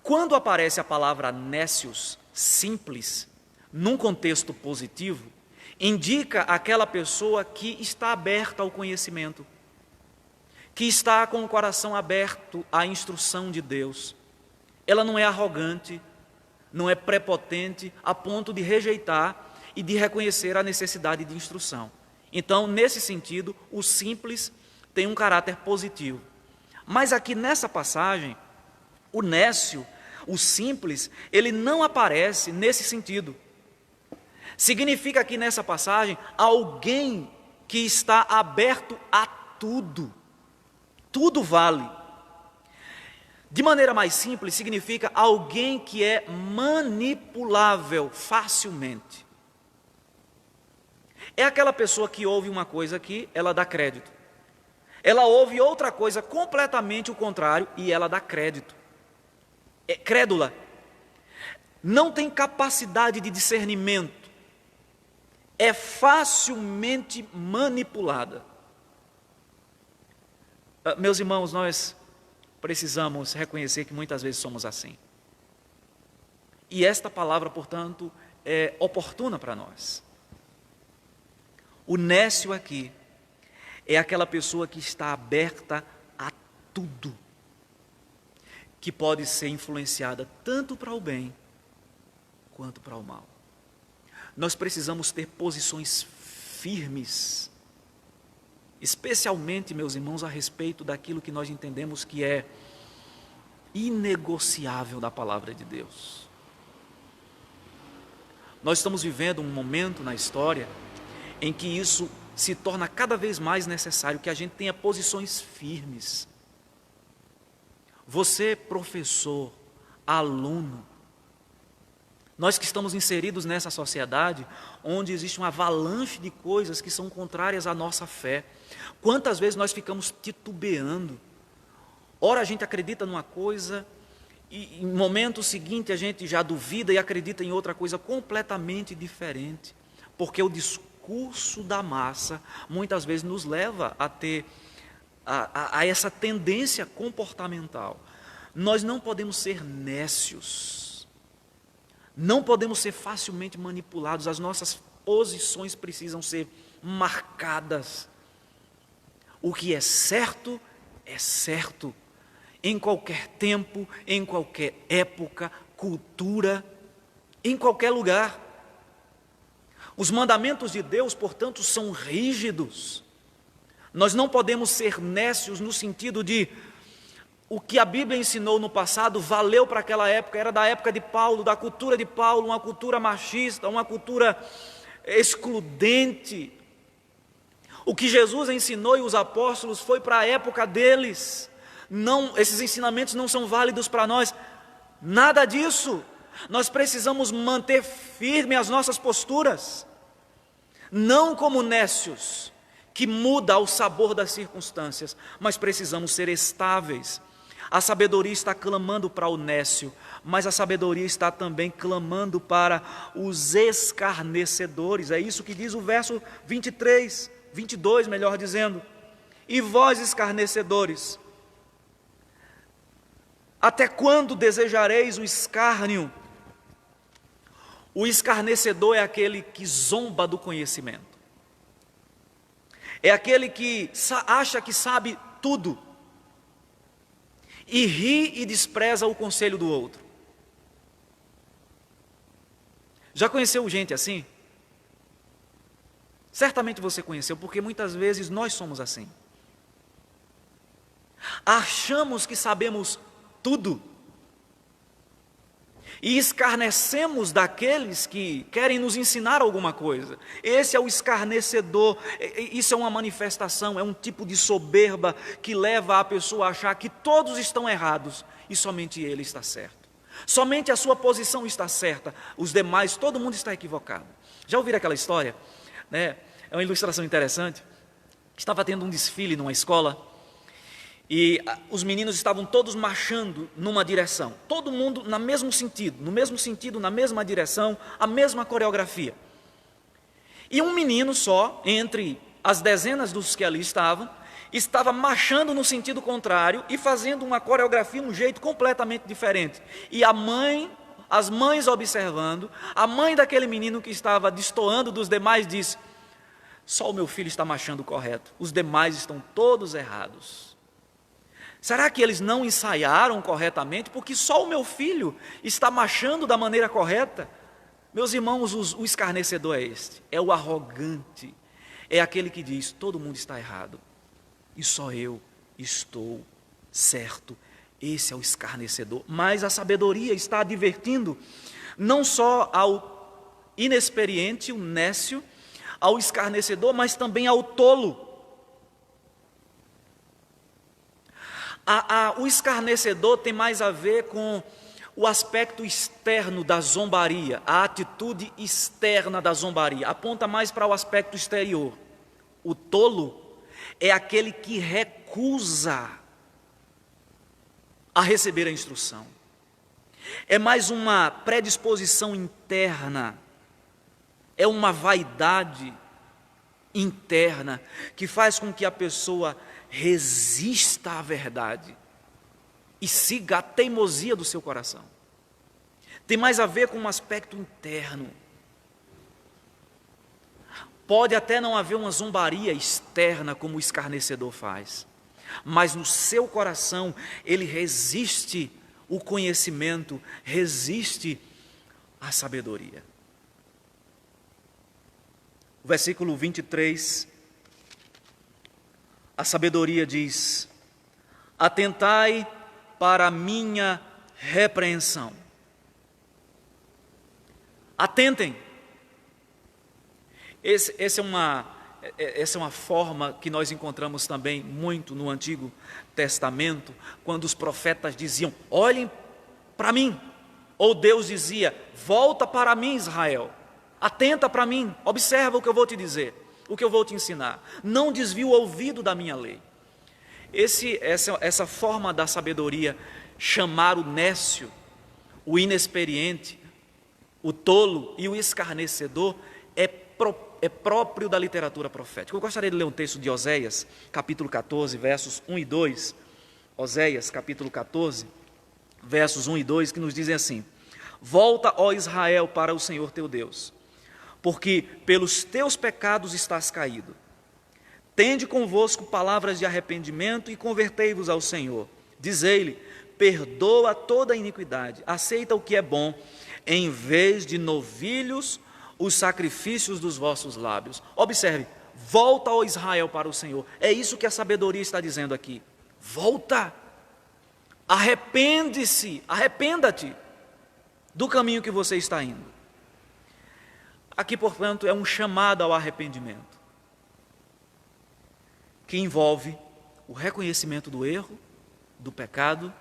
Quando aparece a palavra nécios, simples, num contexto positivo, indica aquela pessoa que está aberta ao conhecimento, que está com o coração aberto à instrução de Deus. Ela não é arrogante, não é prepotente a ponto de rejeitar e de reconhecer a necessidade de instrução. Então, nesse sentido, o simples tem um caráter positivo. Mas aqui nessa passagem, o nécio, o simples, ele não aparece nesse sentido. Significa aqui nessa passagem alguém que está aberto a tudo. Tudo vale. De maneira mais simples, significa alguém que é manipulável facilmente. É aquela pessoa que ouve uma coisa aqui, ela dá crédito. Ela ouve outra coisa completamente o contrário e ela dá crédito. É crédula. Não tem capacidade de discernimento. É facilmente manipulada. Meus irmãos, nós precisamos reconhecer que muitas vezes somos assim. E esta palavra, portanto, é oportuna para nós. O nécio aqui é aquela pessoa que está aberta a tudo, que pode ser influenciada tanto para o bem quanto para o mal. Nós precisamos ter posições firmes, especialmente, meus irmãos, a respeito daquilo que nós entendemos que é inegociável da palavra de Deus. Nós estamos vivendo um momento na história em que isso se torna cada vez mais necessário, que a gente tenha posições firmes. Você, professor, aluno, nós que estamos inseridos nessa sociedade, onde existe uma avalanche de coisas que são contrárias à nossa fé, quantas vezes nós ficamos titubeando? Ora a gente acredita numa coisa e em momento seguinte a gente já duvida e acredita em outra coisa completamente diferente, porque o discurso da massa muitas vezes nos leva a ter a essa tendência comportamental. Nós não podemos ser nécios, não podemos ser facilmente manipulados, as nossas posições precisam ser marcadas. O que é certo, em qualquer tempo, em qualquer época, cultura, em qualquer lugar. Os mandamentos de Deus, portanto, são rígidos. Nós não podemos ser nécios no sentido de o que a Bíblia ensinou no passado valeu para aquela época, era da época de Paulo, da cultura de Paulo, uma cultura machista, uma cultura excludente. O que Jesus ensinou e os apóstolos foi para a época deles. Não, esses ensinamentos não são válidos para nós. Nada disso. Nós precisamos manter firme as nossas posturas. Não como nécios, que muda o sabor das circunstâncias, mas precisamos ser estáveis. A sabedoria está clamando para o nécio, mas a sabedoria está também clamando para os escarnecedores. É isso que diz o verso 22, melhor dizendo. E vós, escarnecedores, até quando desejareis o escárnio? O escarnecedor é aquele que zomba do conhecimento. É aquele que acha que sabe tudo. E ri e despreza o conselho do outro. Já conheceu gente assim? Certamente você conheceu, porque muitas vezes nós somos assim. Achamos que sabemos tudo. E escarnecemos daqueles que querem nos ensinar alguma coisa. Esse é o escarnecedor, isso é uma manifestação, é um tipo de soberba que leva a pessoa a achar que todos estão errados e somente ele está certo. Somente a sua posição está certa, os demais, todo mundo está equivocado. Já ouviram aquela história? É uma ilustração interessante. Estava tendo um desfile numa escola e os meninos estavam todos marchando numa direção, todo mundo no mesmo sentido, na mesma direção, a mesma coreografia. E um menino só, entre as dezenas dos que ali estavam, estava marchando no sentido contrário e fazendo uma coreografia de um jeito completamente diferente. E as mães observando, a mãe daquele menino que estava destoando dos demais disse: só o meu filho está marchando correto, os demais estão todos errados. Será que eles não ensaiaram corretamente? Porque só o meu filho está marchando da maneira correta? Meus irmãos, o escarnecedor é este, é o arrogante, é aquele que diz: todo mundo está errado e só eu estou certo. Esse é o escarnecedor. Mas a sabedoria está advertindo não só ao inexperiente, o nécio, ao escarnecedor, mas também ao tolo. O escarnecedor tem mais a ver com o aspecto externo da zombaria, a atitude externa da zombaria, aponta mais para o aspecto exterior. O tolo é aquele que recusa a receber a instrução. É mais uma predisposição interna, é uma vaidade interna que faz com que a pessoa resista à verdade e siga a teimosia do seu coração. Tem mais a ver com um aspecto interno. Pode até não haver uma zombaria externa como o escarnecedor faz, mas no seu coração ele resiste o conhecimento, resiste à sabedoria. O versículo 23, a sabedoria diz: atentai para a minha repreensão. Atentem. Essa é uma forma que nós encontramos também muito no Antigo Testamento, quando os profetas diziam: olhem para mim, ou Deus dizia: volta para mim, Israel, atenta para mim, observa o que eu vou te dizer, o que eu vou te ensinar, não desvie o ouvido da minha lei. Essa forma da sabedoria chamar o nécio, o inexperiente, o tolo e o escarnecedor é próprio da literatura profética. Eu gostaria de ler um texto de Oséias, capítulo 14, versos 1 e 2. Oséias, capítulo 14, versos 1 e 2, que nos dizem assim: Volta, ó Israel, para o Senhor teu Deus, porque pelos teus pecados estás caído. Tende convosco palavras de arrependimento e convertei-vos ao Senhor. Dizei-lhe: perdoa toda a iniquidade, aceita o que é bom, em vez de novilhos, os sacrifícios dos vossos lábios. Observe, volta, ó Israel, para o Senhor. É isso que a sabedoria está dizendo aqui. Volta, arrepende-se, arrependa-te do caminho que você está indo. Aqui, portanto, é um chamado ao arrependimento, que envolve o reconhecimento do erro, do pecado,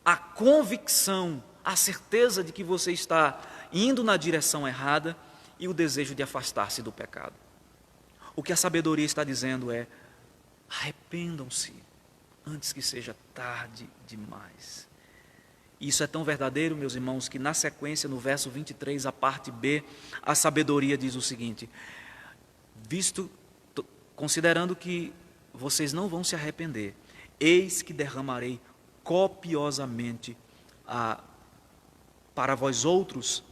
a convicção, a certeza de que você está indo na direção errada e o desejo de afastar-se do pecado. O que a sabedoria está dizendo é: arrependam-se antes que seja tarde demais. Isso é tão verdadeiro, meus irmãos, que na sequência, no verso 23, a parte B, a sabedoria diz o seguinte: considerando que vocês não vão se arrepender, eis que derramarei copiosamente para vós outros.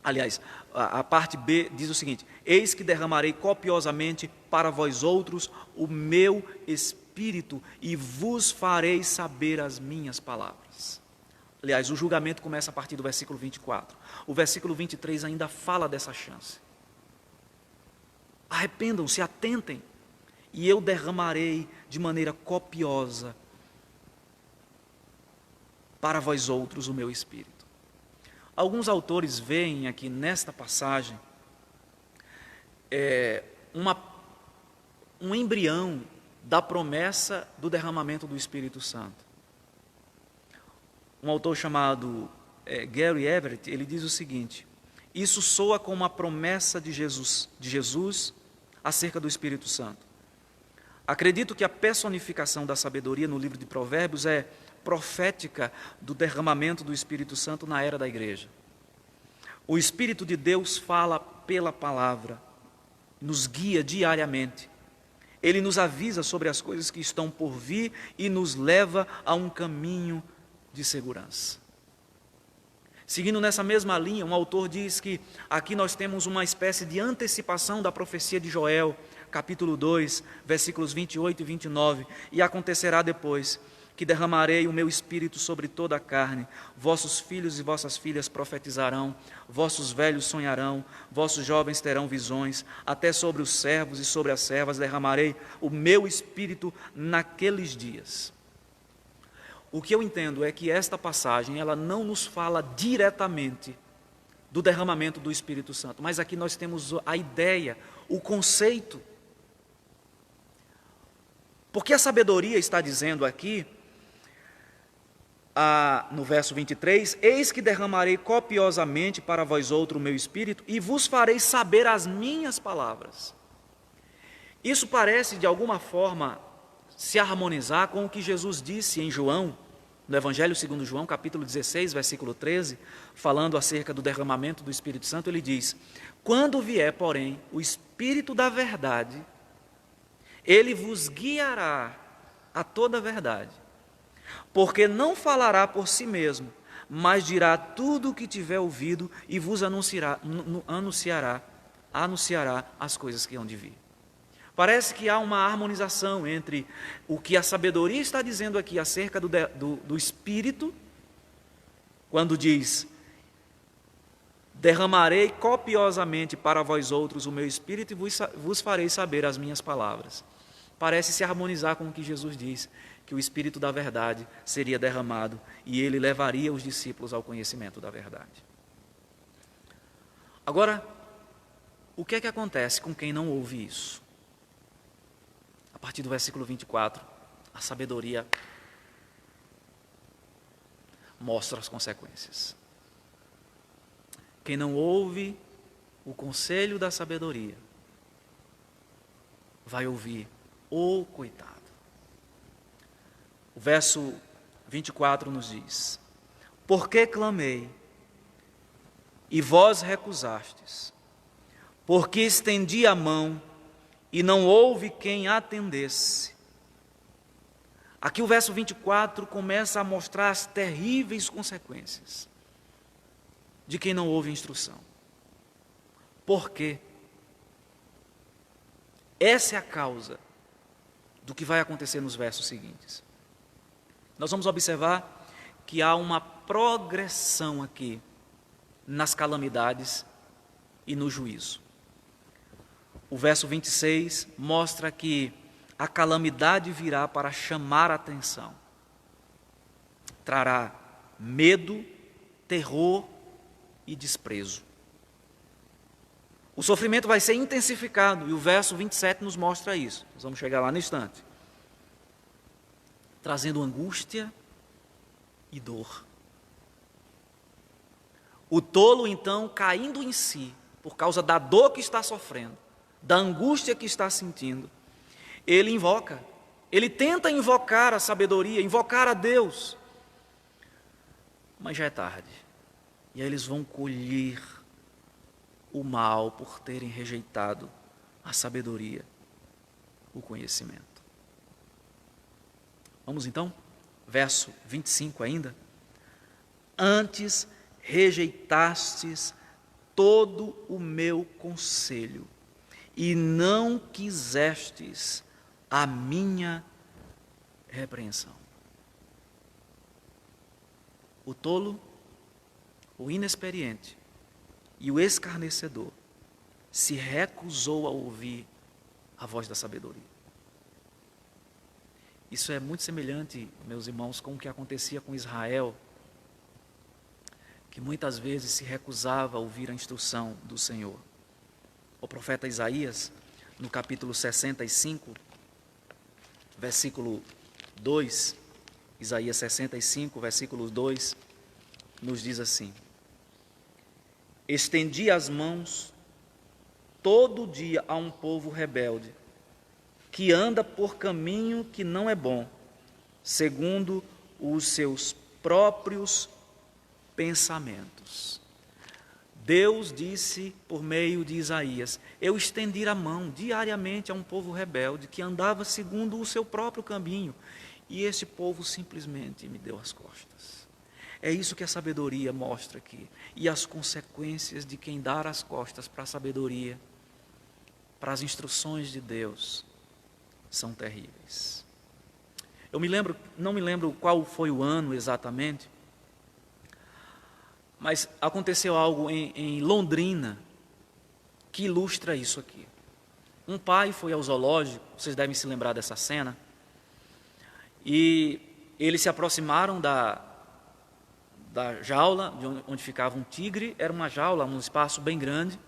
Aliás, a parte B diz o seguinte: eis que derramarei copiosamente para vós outros o meu Espírito e vos farei saber as minhas palavras. Aliás, o julgamento começa a partir do versículo 24. O versículo 23 ainda fala dessa chance. Arrependam-se, atentem, e eu derramarei de maneira copiosa para vós outros o meu Espírito. Alguns autores veem aqui nesta passagem um embrião da promessa do derramamento do Espírito Santo. Um autor chamado Gary Everett, ele diz o seguinte: isso soa como uma promessa de Jesus acerca do Espírito Santo. Acredito que a personificação da sabedoria no livro de Provérbios é profética do derramamento do Espírito Santo na era da igreja. O Espírito de Deus fala pela palavra, nos guia diariamente. Ele nos avisa sobre as coisas que estão por vir e nos leva a um caminho de segurança. Seguindo nessa mesma linha, um autor diz que aqui nós temos uma espécie de antecipação da profecia de Joel, capítulo 2, versículos 28 e 29, e acontecerá depois que derramarei o meu Espírito sobre toda a carne, vossos filhos e vossas filhas profetizarão, vossos velhos sonharão, vossos jovens terão visões, até sobre os servos e sobre as servas derramarei o meu Espírito naqueles dias. O que eu entendo é que esta passagem, ela não nos fala diretamente do derramamento do Espírito Santo, mas aqui nós temos a ideia, o conceito. Porque a sabedoria está dizendo aqui, no verso 23, eis que derramarei copiosamente para vós outro o meu Espírito e vos farei saber as minhas palavras. Isso parece, de alguma forma, se harmonizar com o que Jesus disse em João, no Evangelho segundo João, capítulo 16, versículo 13, falando acerca do derramamento do Espírito Santo, ele diz: quando vier, porém, o Espírito da verdade, ele vos guiará a toda a verdade, porque não falará por si mesmo, mas dirá tudo o que tiver ouvido e vos anunciará as coisas que hão de vir. Parece que há uma harmonização entre o que a sabedoria está dizendo aqui acerca do Espírito, quando diz: derramarei copiosamente para vós outros o meu Espírito e vos farei saber as minhas palavras. Parece se harmonizar com o que Jesus diz, que o Espírito da verdade seria derramado e ele levaria os discípulos ao conhecimento da verdade. Agora, o que é que acontece com quem não ouve isso? A partir do versículo 24, a sabedoria mostra as consequências. Quem não ouve o conselho da sabedoria vai ouvir o coitado. O verso 24 nos diz: Por que clamei, e vós recusastes? Porque estendi a mão, e não houve quem atendesse. Aqui o verso 24 começa a mostrar as terríveis consequências de quem não ouve instrução. Por quê? Essa é a causa do que vai acontecer nos versos seguintes. Nós vamos observar que há uma progressão aqui nas calamidades e no juízo. O verso 26 mostra que a calamidade virá para chamar a atenção. Trará medo, terror e desprezo. O sofrimento vai ser intensificado, e o verso 27 nos mostra isso. Nós vamos chegar lá no instante. Trazendo angústia e dor. O tolo, então, caindo em si, por causa da dor que está sofrendo, da angústia que está sentindo, ele invoca, ele tenta invocar a sabedoria, invocar a Deus. Mas já é tarde. E aí eles vão colher o mal por terem rejeitado a sabedoria, o conhecimento. Vamos então, verso 25 ainda. Antes rejeitastes todo o meu conselho, e não quisestes a minha repreensão. O tolo, o inexperiente e o escarnecedor se recusou a ouvir a voz da sabedoria. Isso é muito semelhante, meus irmãos, com o que acontecia com Israel, que muitas vezes se recusava a ouvir a instrução do Senhor. O profeta Isaías, no capítulo 65, versículo 2, Isaías 65, versículo 2, nos diz assim: Estendi as mãos todo dia a um povo rebelde, que anda por caminho que não é bom, segundo os seus próprios pensamentos. Deus disse por meio de Isaías: eu estendi a mão diariamente a um povo rebelde que andava segundo o seu próprio caminho, e esse povo simplesmente me deu as costas. É isso que a sabedoria mostra aqui, e as consequências de quem dar as costas para a sabedoria, para as instruções de Deus, são terríveis. Não me lembro qual foi o ano exatamente, mas aconteceu algo em Londrina que ilustra isso aqui. Um pai foi ao zoológico, vocês devem se lembrar dessa cena, e eles se aproximaram da jaula onde ficava um tigre. Era uma jaula, um espaço bem grande,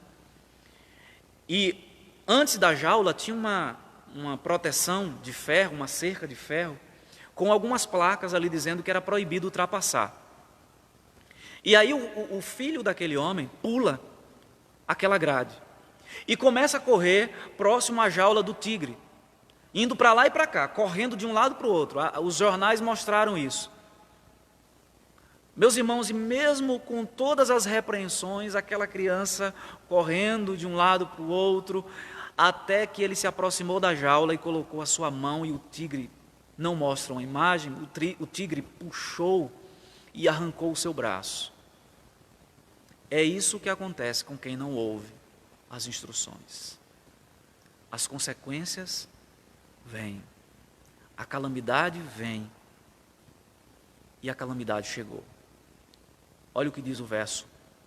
e antes da jaula tinha uma proteção de ferro, uma cerca de ferro, com algumas placas ali dizendo que era proibido ultrapassar. E aí o filho daquele homem pula aquela grade e começa a correr próximo à jaula do tigre, indo para lá e para cá, correndo de um lado para o outro. Os jornais mostraram isso. Meus irmãos, e mesmo com todas as repreensões, aquela criança correndo de um lado para o outro, até que ele se aproximou da jaula e colocou a sua mão, e o tigre, não mostra uma imagem, o tigre puxou e arrancou o seu braço. É isso que acontece com quem não ouve as instruções. As consequências vêm, a calamidade vem, e a calamidade chegou. Olha o que diz o verso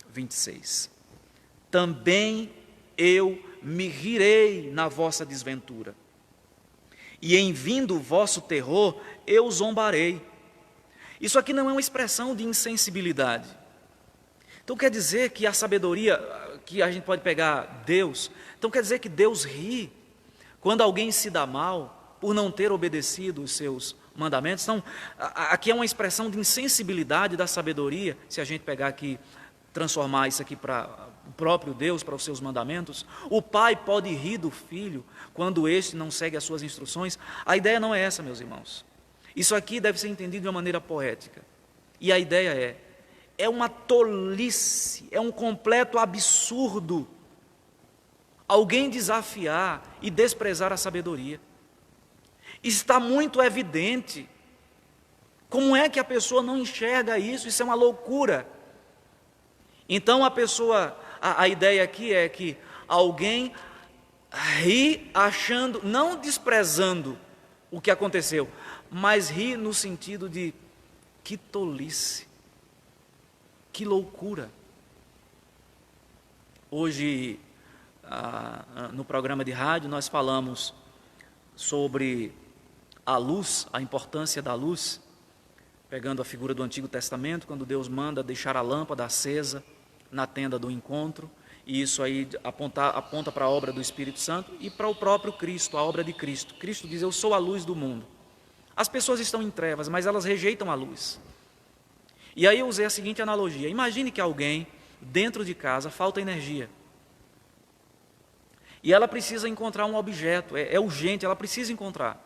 26. Também eu me rirei na vossa desventura, e em vindo o vosso terror, eu zombarei. Isso aqui não é uma expressão de insensibilidade. Então quer dizer que a sabedoria, que a gente pode pegar Deus, então quer dizer que Deus ri quando alguém se dá mal por não ter obedecido os seus mandamentos. Então, aqui é uma expressão de insensibilidade da sabedoria, se a gente pegar aqui, transformar isso aqui para o próprio Deus, para os seus mandamentos. O pai pode rir do filho quando este não segue as suas instruções. A ideia não é essa, meus irmãos. Isso aqui deve ser entendido de uma maneira poética. E a ideia é uma tolice, é um completo absurdo alguém desafiar e desprezar a sabedoria. Está muito evidente. Como é que a pessoa não enxerga isso? Isso é uma loucura. Então a ideia aqui é que alguém ri achando, não desprezando o que aconteceu, mas ri no sentido de que tolice, que loucura. Hoje, no programa de rádio, nós falamos sobre a luz, a importância da luz, pegando a figura do Antigo Testamento, quando Deus manda deixar a lâmpada acesa na tenda do encontro, e isso aí aponta para a obra do Espírito Santo e para o próprio Cristo, a obra de Cristo. Cristo diz: eu sou a luz do mundo. As pessoas estão em trevas, mas elas rejeitam a luz. E aí eu usei a seguinte analogia: imagine que alguém, dentro de casa, falta energia. E ela precisa encontrar um objeto, é urgente, ela precisa encontrar.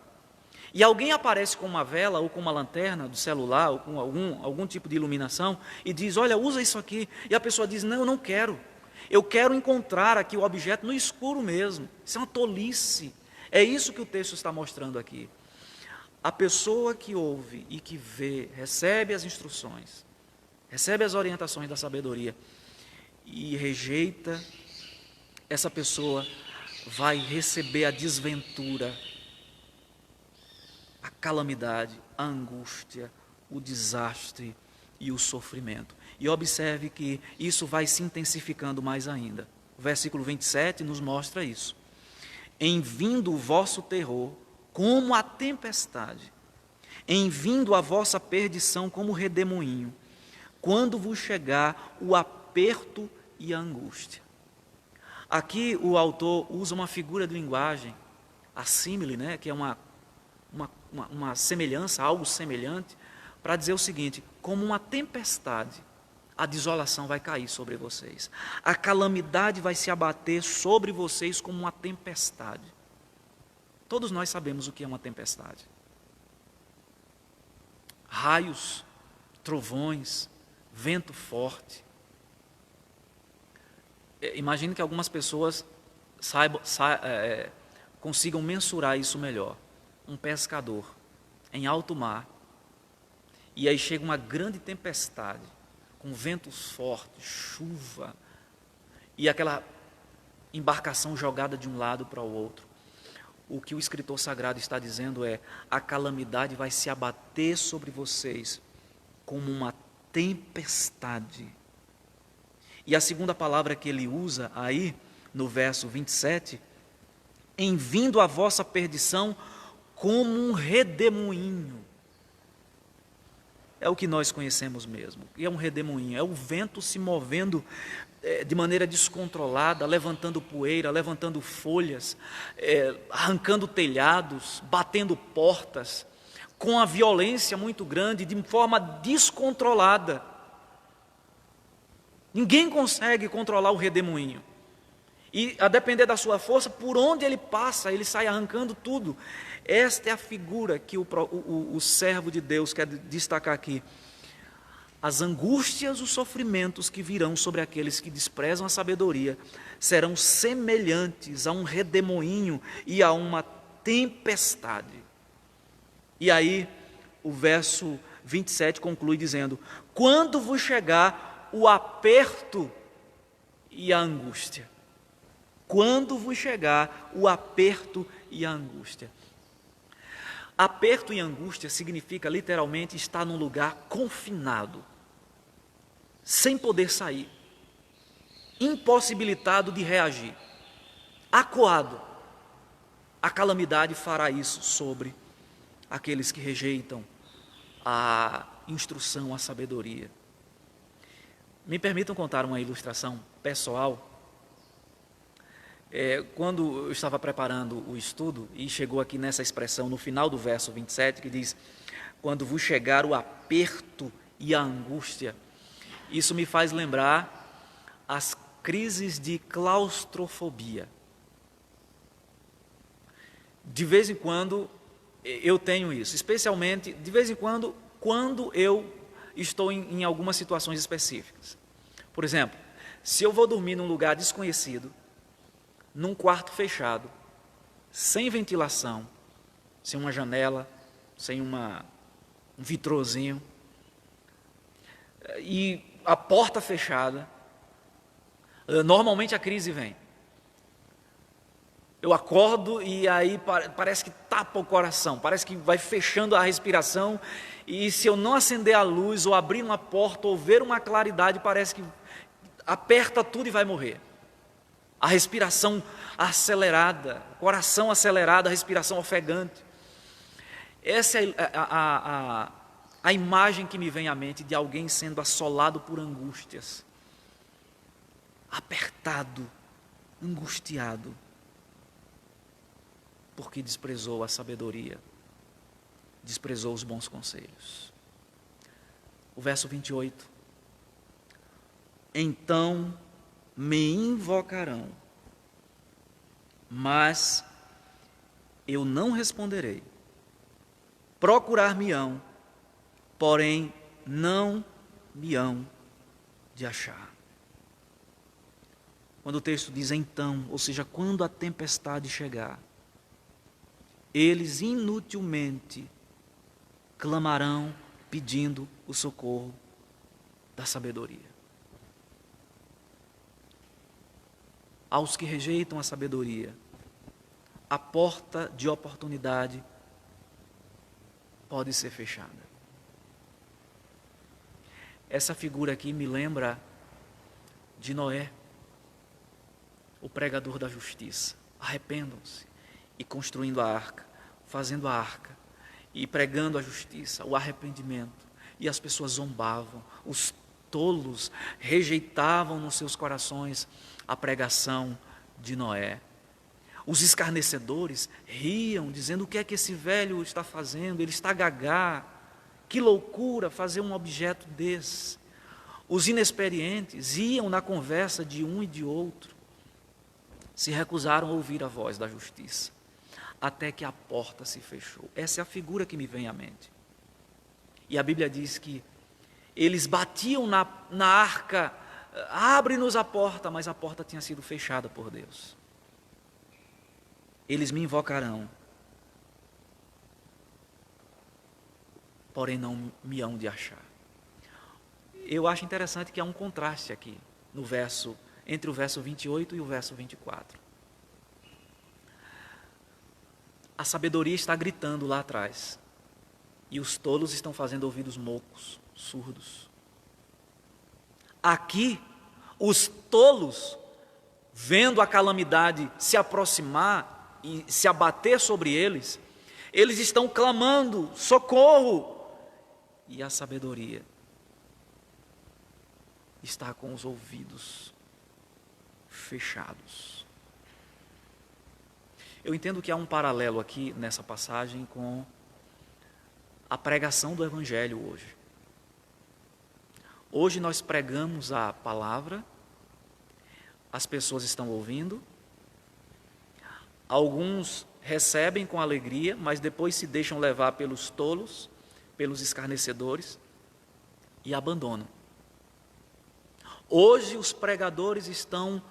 E alguém aparece com uma vela ou com uma lanterna do celular ou com algum tipo de iluminação e diz: olha, usa isso aqui. E a pessoa diz: não, eu não quero. Eu quero encontrar aqui o objeto no escuro mesmo. Isso é uma tolice. É isso que o texto está mostrando aqui. A pessoa que ouve e que vê, recebe as instruções, recebe as orientações da sabedoria e rejeita, essa pessoa vai receber a desventura, a calamidade, a angústia, o desastre e o sofrimento. E observe que isso vai se intensificando mais ainda. O versículo 27 nos mostra isso. Em vindo o vosso terror como a tempestade, em vindo a vossa perdição como redemoinho, quando vos chegar o aperto e a angústia. Aqui o autor usa uma figura de linguagem, a símile, né, que é uma semelhança, algo semelhante, para dizer o seguinte: como uma tempestade, a desolação vai cair sobre vocês. A calamidade vai se abater sobre vocês como uma tempestade. Todos nós sabemos o que é uma tempestade. Raios, trovões, vento forte. Imagine que algumas pessoas consigam mensurar isso melhor. Um pescador em alto mar, e aí chega uma grande tempestade, com ventos fortes, chuva, e aquela embarcação jogada de um lado para o outro. O que o escritor sagrado está dizendo é: a calamidade vai se abater sobre vocês como uma tempestade. E a segunda palavra que ele usa aí, no verso 27, em vindo a vossa perdição como um redemoinho. É o que nós conhecemos mesmo, e é um redemoinho, é o vento se movendo de maneira descontrolada, levantando poeira, levantando folhas, arrancando telhados, batendo portas, com a violência muito grande, de forma descontrolada. Ninguém consegue controlar o redemoinho. E a depender da sua força, por onde ele passa, ele sai arrancando tudo. Esta é a figura que o servo de Deus quer destacar aqui. As angústias, os sofrimentos que virão sobre aqueles que desprezam a sabedoria serão semelhantes a um redemoinho e a uma tempestade. E aí o verso 27 conclui dizendo: quando vos chegar o aperto e a angústia. Quando vos chegar o aperto e a angústia. Aperto e angústia significa literalmente estar num lugar confinado, sem poder sair, impossibilitado de reagir, acuado. A calamidade fará isso sobre aqueles que rejeitam a instrução, a sabedoria. Me permitam contar uma ilustração pessoal. Quando eu estava preparando o estudo, e chegou aqui nessa expressão no final do verso 27, que diz: quando vos chegar o aperto e a angústia, isso me faz lembrar as crises de claustrofobia. De vez em quando eu tenho isso, especialmente, de vez em quando eu estou em algumas situações específicas. Por exemplo, se eu vou dormir num lugar desconhecido, num quarto fechado, sem ventilação, sem uma janela, sem um vitrozinho, e a porta fechada, normalmente a crise vem. Eu acordo e aí parece que tapa o coração, parece que vai fechando a respiração, e se eu não acender a luz, ou abrir uma porta, ou ver uma claridade, parece que aperta tudo e vai morrer. A respiração acelerada, o coração acelerado, a respiração ofegante. Essa é a imagem que me vem à mente de alguém sendo assolado por angústias, apertado, angustiado, porque desprezou a sabedoria, desprezou os bons conselhos. O verso 28. Então me invocarão, mas eu não responderei. Procurar-me-ão, porém não me hão de achar. Quando o texto diz então, ou seja, quando a tempestade chegar, eles inutilmente clamarão pedindo o socorro da sabedoria. Aos que rejeitam a sabedoria, a porta de oportunidade pode ser fechada. Essa figura aqui me lembra de Noé, o pregador da justiça. Arrependam-se, e construindo a arca, fazendo a arca, e pregando a justiça, o arrependimento. E as pessoas zombavam, os tolos rejeitavam nos seus corações a pregação de Noé. Os escarnecedores riam, dizendo: o que é que esse velho está fazendo? Ele está gagá. Que loucura fazer um objeto desse. Os inexperientes iam na conversa de um e de outro, se recusaram a ouvir a voz da justiça, até que a porta se fechou. Essa é a figura que me vem à mente. E a Bíblia diz que eles batiam na arca: abre-nos a porta, mas a porta tinha sido fechada por Deus. Eles me invocarão, porém não me hão de achar. Eu acho interessante que há um contraste aqui entre o verso 28 e o verso 24. A sabedoria está gritando lá atrás, e os tolos estão fazendo ouvidos moucos, surdos. Aqui, os tolos, vendo a calamidade se aproximar e se abater sobre eles, eles estão clamando socorro, e a sabedoria está com os ouvidos fechados. Eu entendo que há um paralelo aqui nessa passagem com a pregação do Evangelho hoje. Hoje nós pregamos a palavra, as pessoas estão ouvindo, alguns recebem com alegria, mas depois se deixam levar pelos tolos, pelos escarnecedores e abandonam. Hoje os pregadores estão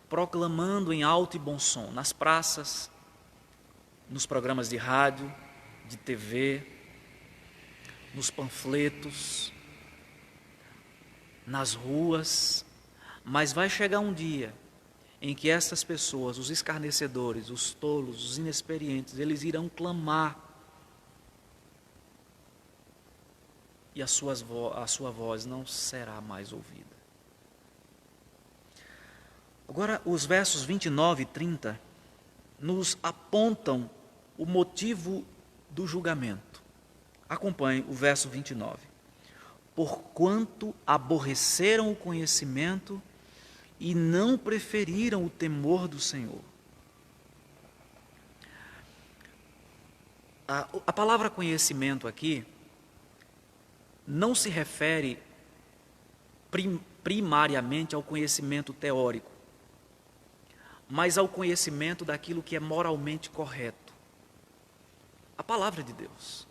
proclamando em alto e bom som, nas praças, nos programas de rádio, de TV, nos panfletos, nas ruas, mas vai chegar um dia em que essas pessoas, os escarnecedores, os tolos, os inexperientes, eles irão clamar, e a sua voz não será mais ouvida. Agora, os versos 29 e 30 nos apontam o motivo do julgamento. Acompanhe o verso 29. Porquanto aborreceram o conhecimento e não preferiram o temor do Senhor. A palavra conhecimento aqui não se refere primariamente ao conhecimento teórico, mas ao conhecimento daquilo que é moralmente correto, a palavra de Deus.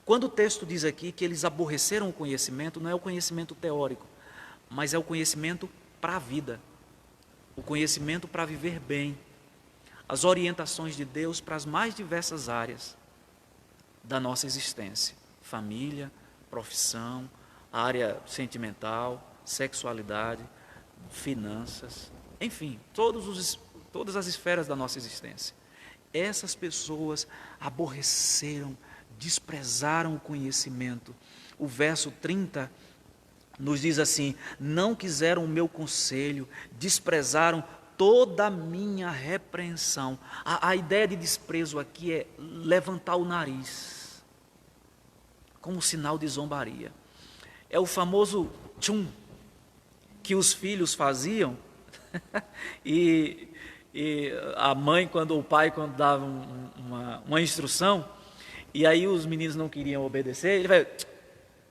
Quando o texto diz aqui que eles aborreceram o conhecimento, não é o conhecimento teórico, mas é o conhecimento para a vida, o conhecimento para viver bem, as orientações de Deus para as mais diversas áreas da nossa existência: família, profissão, área sentimental, sexualidade, finanças, enfim, todas as esferas da nossa existência. Essas pessoas aborreceram, desprezaram o conhecimento. O verso 30 nos diz assim: não quiseram o meu conselho, desprezaram toda a minha repreensão. A ideia de desprezo aqui é levantar o nariz, como sinal de zombaria. É o famoso tchum que os filhos faziam e a mãe, o pai, quando dava uma instrução, e aí os meninos não queriam obedecer, ele vai,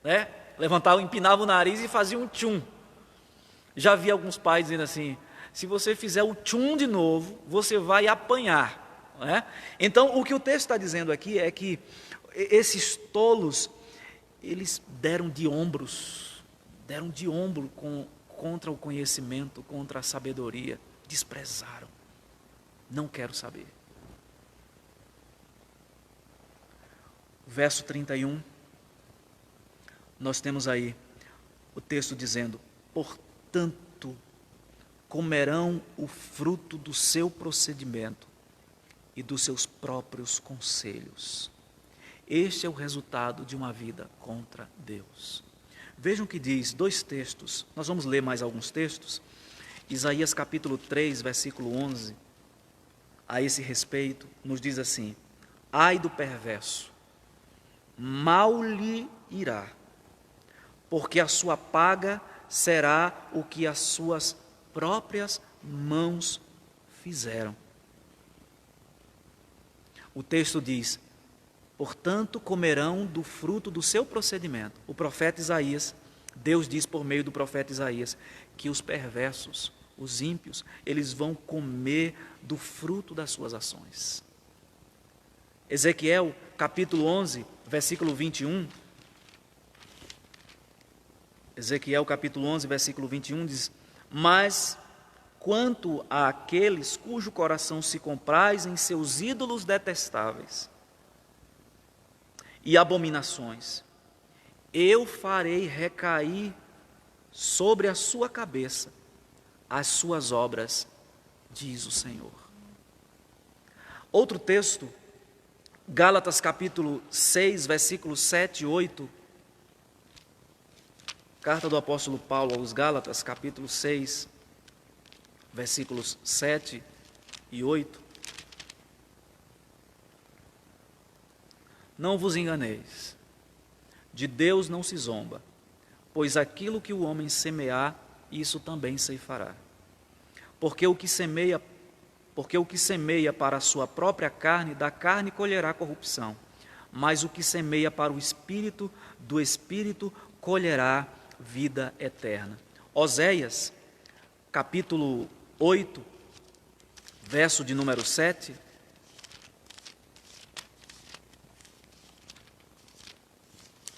né, levantava, empinava o nariz e fazia um tchum. Já vi alguns pais dizendo assim: se você fizer o tchum de novo, você vai apanhar, né? Então, o que o texto está dizendo aqui é que esses tolos, eles deram de ombro contra o conhecimento, contra a sabedoria, desprezaram. Não quero saber. Verso 31, nós temos aí o texto dizendo: portanto, comerão o fruto do seu procedimento e dos seus próprios conselhos. Este é o resultado de uma vida contra Deus. Vejam que diz dois textos, nós vamos ler mais alguns textos. Isaías capítulo 3, versículo 11, a esse respeito, nos diz assim: ai do perverso, mal lhe irá, porque a sua paga será o que as suas próprias mãos fizeram. O texto diz: portanto, comerão do fruto do seu procedimento. O profeta Isaías, Deus diz por meio do profeta Isaías, que os perversos, os ímpios, eles vão comer do fruto das suas ações. Ezequiel, capítulo 11, versículo 21. Ezequiel, capítulo 11, versículo 21 diz: mas quanto àqueles cujo coração se compraz em seus ídolos detestáveis e abominações, eu farei recair sobre a sua cabeça as suas obras, diz o Senhor. Outro texto, Gálatas capítulo 6, versículos 7 e 8. Carta do apóstolo Paulo aos Gálatas, capítulo 6, versículos 7 e 8. Não vos enganeis, de Deus não se zomba, pois aquilo que o homem semear, isso também ceifará. Porque o que semeia para a sua própria carne, da carne colherá corrupção, mas o que semeia para o Espírito, do Espírito colherá vida eterna. Oséias, capítulo 8, verso de número 7.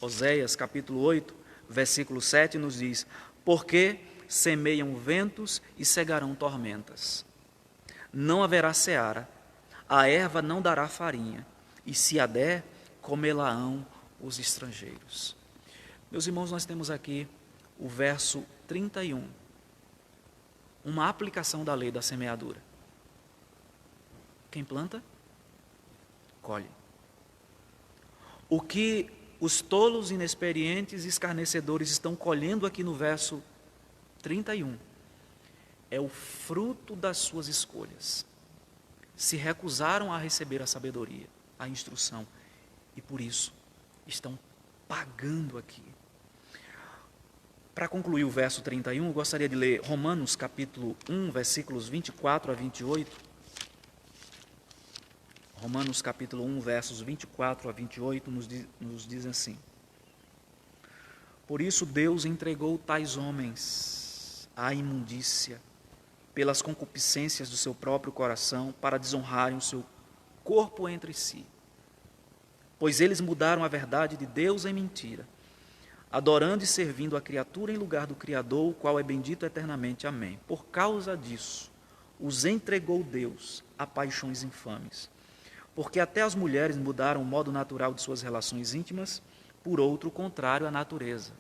Oséias, capítulo 8, versículo 7 nos diz: porque semeiam ventos e cegarão tormentas. Não haverá seara, a erva não dará farinha, e se a der, comê-la-ão os estrangeiros. Meus irmãos, nós temos aqui o verso 31, uma aplicação da lei da semeadura. Quem planta, colhe. O que os tolos, inexperientes e escarnecedores estão colhendo aqui no verso 31 é o fruto das suas escolhas. Se recusaram a receber a sabedoria, a instrução, e por isso estão pagando aqui. Para concluir o verso 31, eu gostaria de ler Romanos capítulo 1, versículos 24 a 28. Romanos capítulo 1, versos 24 a 28 nos diz assim: por isso Deus entregou tais homens à imundícia, pelas concupiscências do seu próprio coração, para desonrarem o seu corpo entre si, pois eles mudaram a verdade de Deus em mentira, adorando e servindo a criatura em lugar do Criador, o qual é bendito eternamente. Amém. Por causa disso, os entregou Deus a paixões infames, porque até as mulheres mudaram o modo natural de suas relações íntimas por outro contrário à natureza.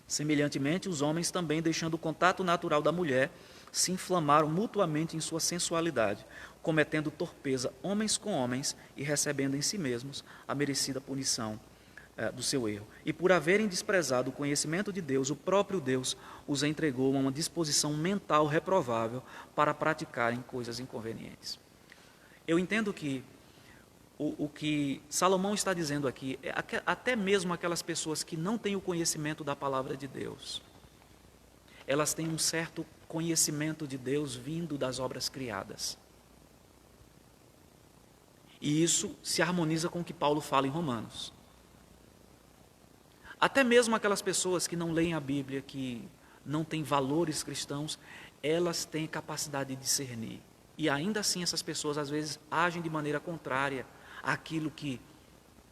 Semelhantemente, os homens também, deixando o contato natural da mulher, se inflamaram mutuamente em sua sensualidade, cometendo torpeza homens com homens e recebendo em si mesmos a merecida punição do seu erro. E por haverem desprezado o conhecimento de Deus, o próprio Deus os entregou a uma disposição mental reprovável para praticarem coisas inconvenientes. Eu entendo que o que Salomão está dizendo aqui, até mesmo aquelas pessoas que não têm o conhecimento da palavra de Deus, elas têm um certo conhecimento de Deus vindo das obras criadas. E isso se harmoniza com o que Paulo fala em Romanos. Até mesmo aquelas pessoas que não leem a Bíblia, que não têm valores cristãos, elas têm capacidade de discernir. E ainda assim essas pessoas às vezes agem de maneira contrária àquilo que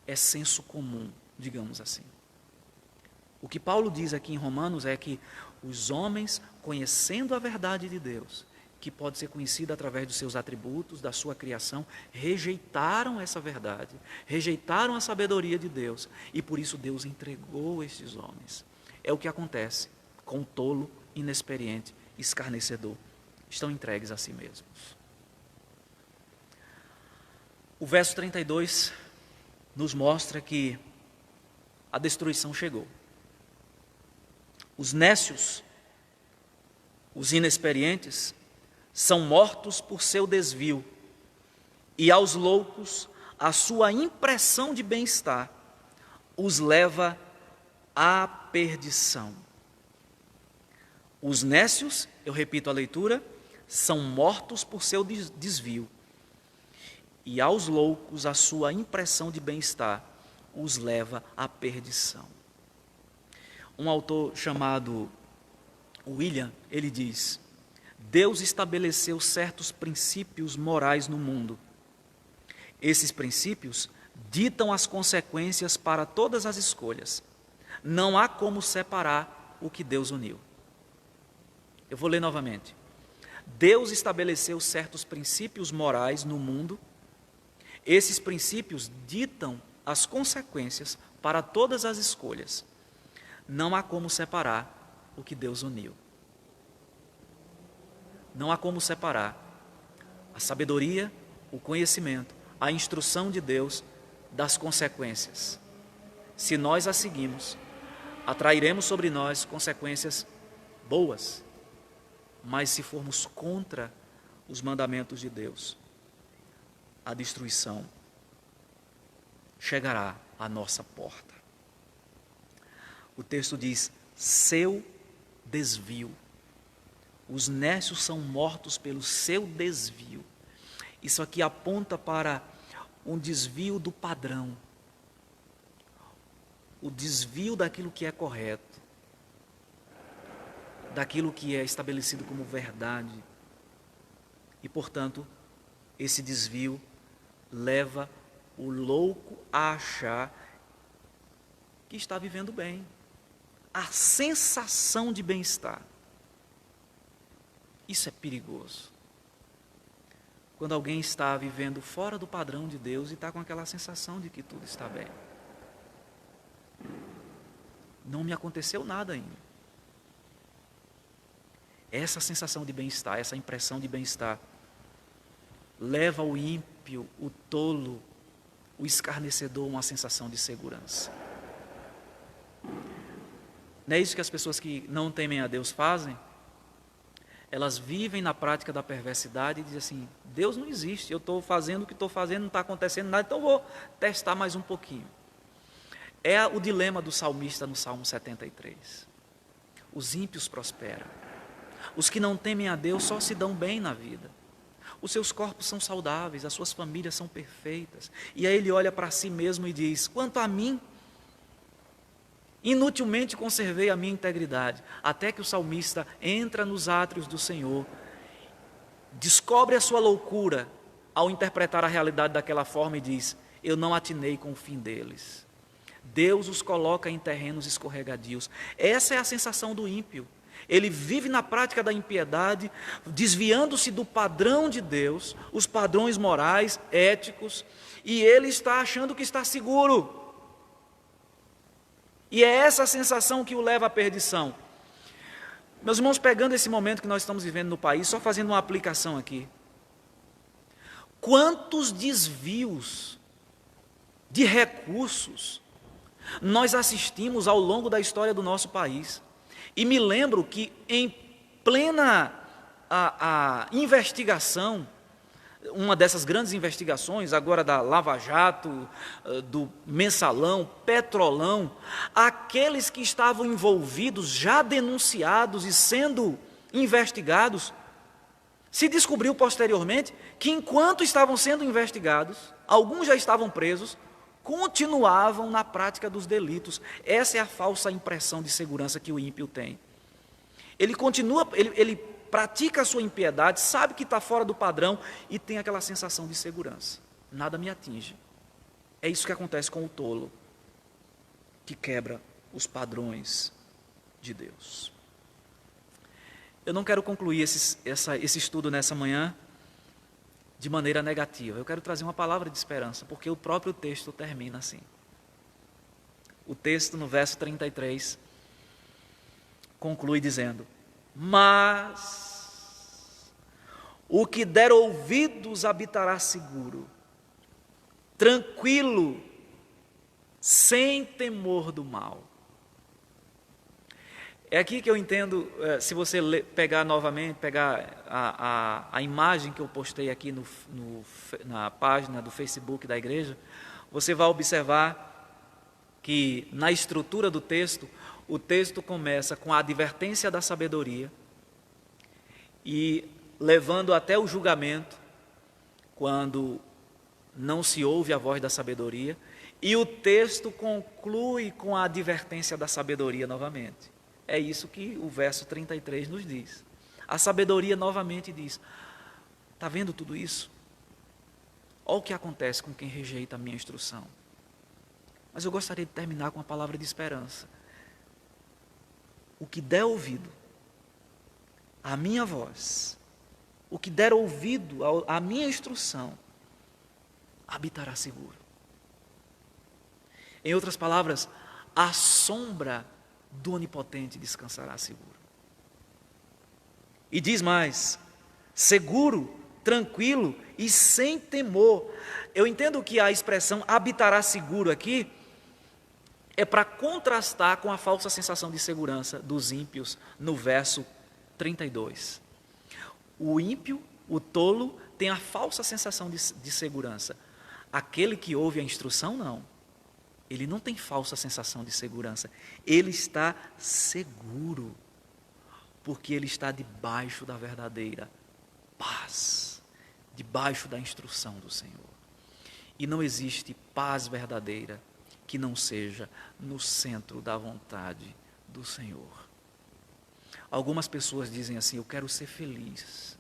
é senso comum, digamos assim. O que Paulo diz aqui em Romanos é que os homens, conhecendo a verdade de Deus, que pode ser conhecida através dos seus atributos, da sua criação, rejeitaram essa verdade, rejeitaram a sabedoria de Deus, e por isso Deus entregou estes homens. É o que acontece com o tolo, inexperiente, escarnecedor. Estão entregues a si mesmos. O verso 32 nos mostra que a destruição chegou. Os nécios, os inexperientes, são mortos por seu desvio, e aos loucos a sua impressão de bem-estar os leva à perdição. Os nécios, eu repito a leitura, são mortos por seu desvio, e aos loucos a sua impressão de bem-estar os leva à perdição. Um autor chamado William, ele diz: Deus estabeleceu certos princípios morais no mundo. Esses princípios ditam as consequências para todas as escolhas. Não há como separar o que Deus uniu. Eu vou ler novamente. Deus estabeleceu certos princípios morais no mundo. Esses princípios ditam as consequências para todas as escolhas. Não há como separar o que Deus uniu. Não há como separar a sabedoria, o conhecimento, a instrução de Deus das consequências. Se nós a seguimos, atrairemos sobre nós consequências boas, mas se formos contra os mandamentos de Deus, a destruição chegará à nossa porta. O texto diz: seu desvio. Os nécios são mortos pelo seu desvio. Isso aqui aponta para um desvio do padrão, o desvio daquilo que é correto, daquilo que é estabelecido como verdade. E, portanto, esse desvio leva o louco a achar que está vivendo bem. A sensação de bem-estar. Isso é perigoso. Quando alguém está vivendo fora do padrão de Deus e está com aquela sensação de que tudo está bem. Não me aconteceu nada ainda. Essa sensação de bem-estar, essa impressão de bem-estar, leva o ímpio, o tolo, o escarnecedor a uma sensação de segurança. Não é isso que as pessoas que não temem a Deus fazem? Elas vivem na prática da perversidade e dizem assim: Deus não existe, eu estou fazendo o que estou fazendo, não está acontecendo nada, então vou testar mais um pouquinho. É o dilema do salmista no Salmo 73. Os ímpios prosperam. Os que não temem a Deus só se dão bem na vida. Os seus corpos são saudáveis, as suas famílias são perfeitas. E aí ele olha para si mesmo e diz: quanto a mim, inutilmente conservei a minha integridade. Até que o salmista entra nos átrios do Senhor, descobre a sua loucura ao interpretar a realidade daquela forma e diz: eu não atinei com o fim deles. Deus os coloca em terrenos escorregadios. Essa é a sensação do ímpio. Ele vive na prática da impiedade, desviando-se do padrão de Deus, os padrões morais, éticos, e ele está achando que está seguro. E é essa a sensação que o leva à perdição. Meus irmãos, pegando esse momento que nós estamos vivendo no país, só fazendo uma aplicação aqui. Quantos desvios de recursos nós assistimos ao longo da história do nosso país. E me lembro que em plena a investigação, uma dessas grandes investigações, agora da Lava Jato, do Mensalão, Petrolão, aqueles que estavam envolvidos, já denunciados e sendo investigados, se descobriu posteriormente que enquanto estavam sendo investigados, alguns já estavam presos, continuavam na prática dos delitos. Essa é a falsa impressão de segurança que o ímpio tem. Ele continua, ele pratica a sua impiedade, sabe que está fora do padrão e tem aquela sensação de segurança. Nada me atinge. É isso que acontece com o tolo, que quebra os padrões de Deus. Eu não quero concluir esse estudo nessa manhã de maneira negativa. Eu quero trazer uma palavra de esperança, porque o próprio texto termina assim. O texto, no verso 33, conclui dizendo: mas o que der ouvidos habitará seguro, tranquilo, sem temor do mal. É aqui que eu entendo, se você pegar novamente, pegar a imagem que eu postei aqui na página do Facebook da igreja, você vai observar que na estrutura do texto, o texto começa com a advertência da sabedoria e levando até o julgamento, quando não se ouve a voz da sabedoria, e o texto conclui com a advertência da sabedoria novamente. É isso que o verso 33 nos diz. A sabedoria novamente diz: está vendo tudo isso? Olha o que acontece com quem rejeita a minha instrução. Mas eu gostaria de terminar com uma palavra de esperança. O que der ouvido à minha voz, o que der ouvido à minha instrução, habitará seguro. Em outras palavras, a sombra do Onipotente descansará seguro. E diz mais: seguro, tranquilo e sem temor. Eu entendo que a expressão habitará seguro aqui é para contrastar com a falsa sensação de segurança dos ímpios no verso 32. O ímpio, o tolo, tem a falsa sensação de segurança. Aquele que ouve a instrução, não. Ele não tem falsa sensação de segurança. Ele está seguro, porque ele está debaixo da verdadeira paz, debaixo da instrução do Senhor. E não existe paz verdadeira que não seja no centro da vontade do Senhor. Algumas pessoas dizem assim: eu quero ser feliz.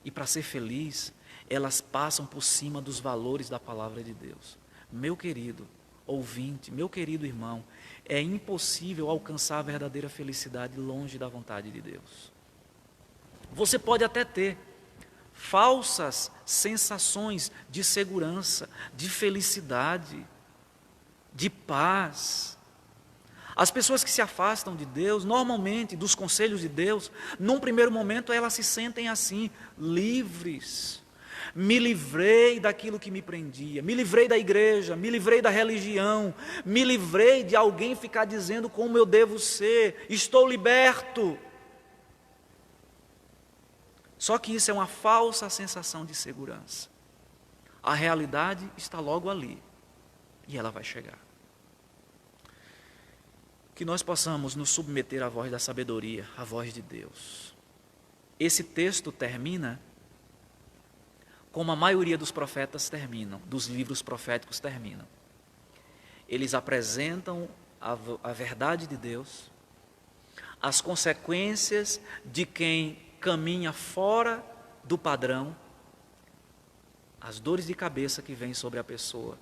E para ser feliz, elas passam por cima dos valores da palavra de Deus. Meu querido ouvinte, meu querido irmão, é impossível alcançar a verdadeira felicidade longe da vontade de Deus. Você pode até ter falsas sensações de segurança, de felicidade, de paz. As pessoas que se afastam de Deus, normalmente dos conselhos de Deus, num primeiro momento elas se sentem assim, livres. Me livrei daquilo que me prendia, me livrei da igreja, me livrei da religião, me livrei de alguém ficar dizendo como eu devo ser, estou liberto. Só que isso é uma falsa sensação de segurança. A realidade está logo ali e ela vai chegar. Que nós possamos nos submeter à voz da sabedoria, à voz de Deus. Esse texto termina como a maioria dos profetas terminam, dos livros proféticos terminam. Eles apresentam a verdade de Deus, as consequências de quem caminha fora do padrão, as dores de cabeça que vêm sobre a pessoa.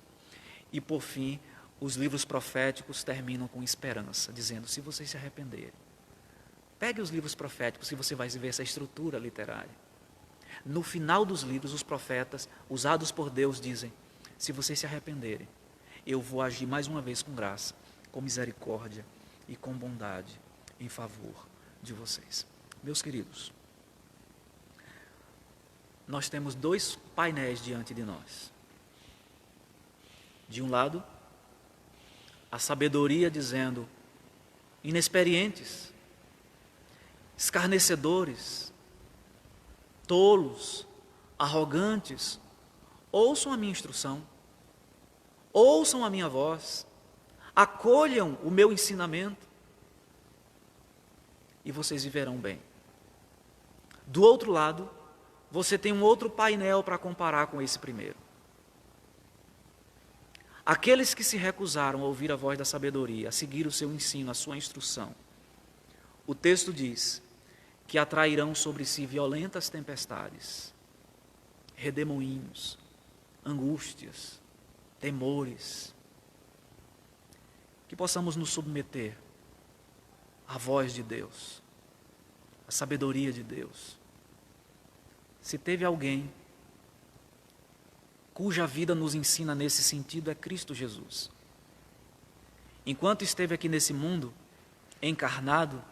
E por fim, os livros proféticos terminam com esperança, dizendo: se vocês se arrependerem, pegue os livros proféticos e você vai ver essa estrutura literária. No final dos livros, os profetas, usados por Deus, dizem: se vocês se arrependerem, eu vou agir mais uma vez com graça, com misericórdia e com bondade em favor de vocês. Meus queridos, nós temos dois painéis diante de nós. De um lado, a sabedoria dizendo: inexperientes, escarnecedores, tolos, arrogantes, ouçam a minha instrução, ouçam a minha voz, acolham o meu ensinamento e vocês viverão bem. Do outro lado, você tem um outro painel para comparar com esse primeiro. Aqueles que se recusaram a ouvir a voz da sabedoria, a seguir o seu ensino, a sua instrução, o texto diz que atrairão sobre si violentas tempestades, redemoinhos, angústias, temores. Que possamos nos submeter à voz de Deus, à sabedoria de Deus. Se teve alguém cuja vida nos ensina nesse sentido, é Cristo Jesus. Enquanto esteve aqui nesse mundo, encarnado,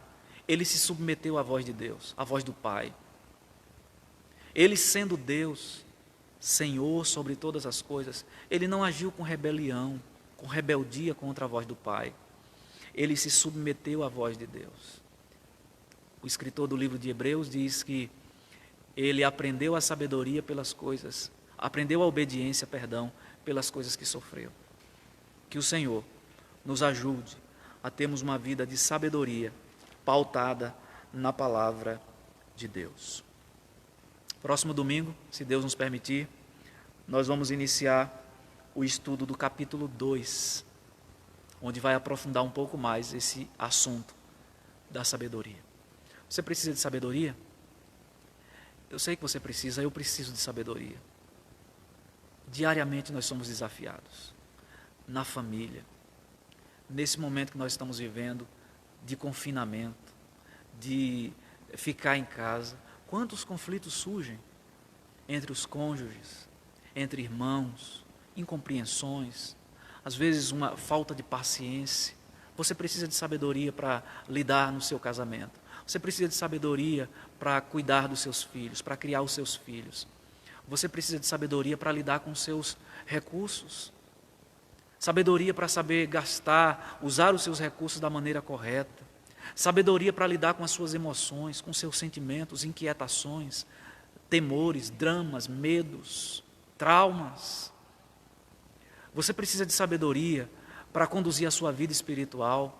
ele se submeteu à voz de Deus, à voz do Pai. Ele, sendo Deus, Senhor sobre todas as coisas, ele não agiu com rebelião, com rebeldia contra a voz do Pai. Ele se submeteu à voz de Deus. O escritor do livro de Hebreus diz que ele aprendeu a sabedoria pelas coisas, aprendeu a obediência, pelas coisas que sofreu. Que o Senhor nos ajude a termos uma vida de sabedoria pautada na palavra de Deus. Próximo domingo, se Deus nos permitir, nós vamos iniciar o estudo do capítulo 2, onde vai aprofundar um pouco mais esse assunto da sabedoria. Você precisa de sabedoria? Eu sei que você precisa, eu preciso de sabedoria. Diariamente nós somos desafiados, na família, nesse momento que nós estamos vivendo, de confinamento, de ficar em casa. Quantos conflitos surgem entre os cônjuges, entre irmãos, incompreensões, às vezes uma falta de paciência. Você precisa de sabedoria para lidar no seu casamento. Você precisa de sabedoria para cuidar dos seus filhos, para criar os seus filhos. Você precisa de sabedoria para lidar com os seus recursos. Sabedoria para saber gastar, usar os seus recursos da maneira correta. Sabedoria para lidar com as suas emoções, com seus sentimentos, inquietações, temores, dramas, medos, traumas. Você precisa de sabedoria para conduzir a sua vida espiritual,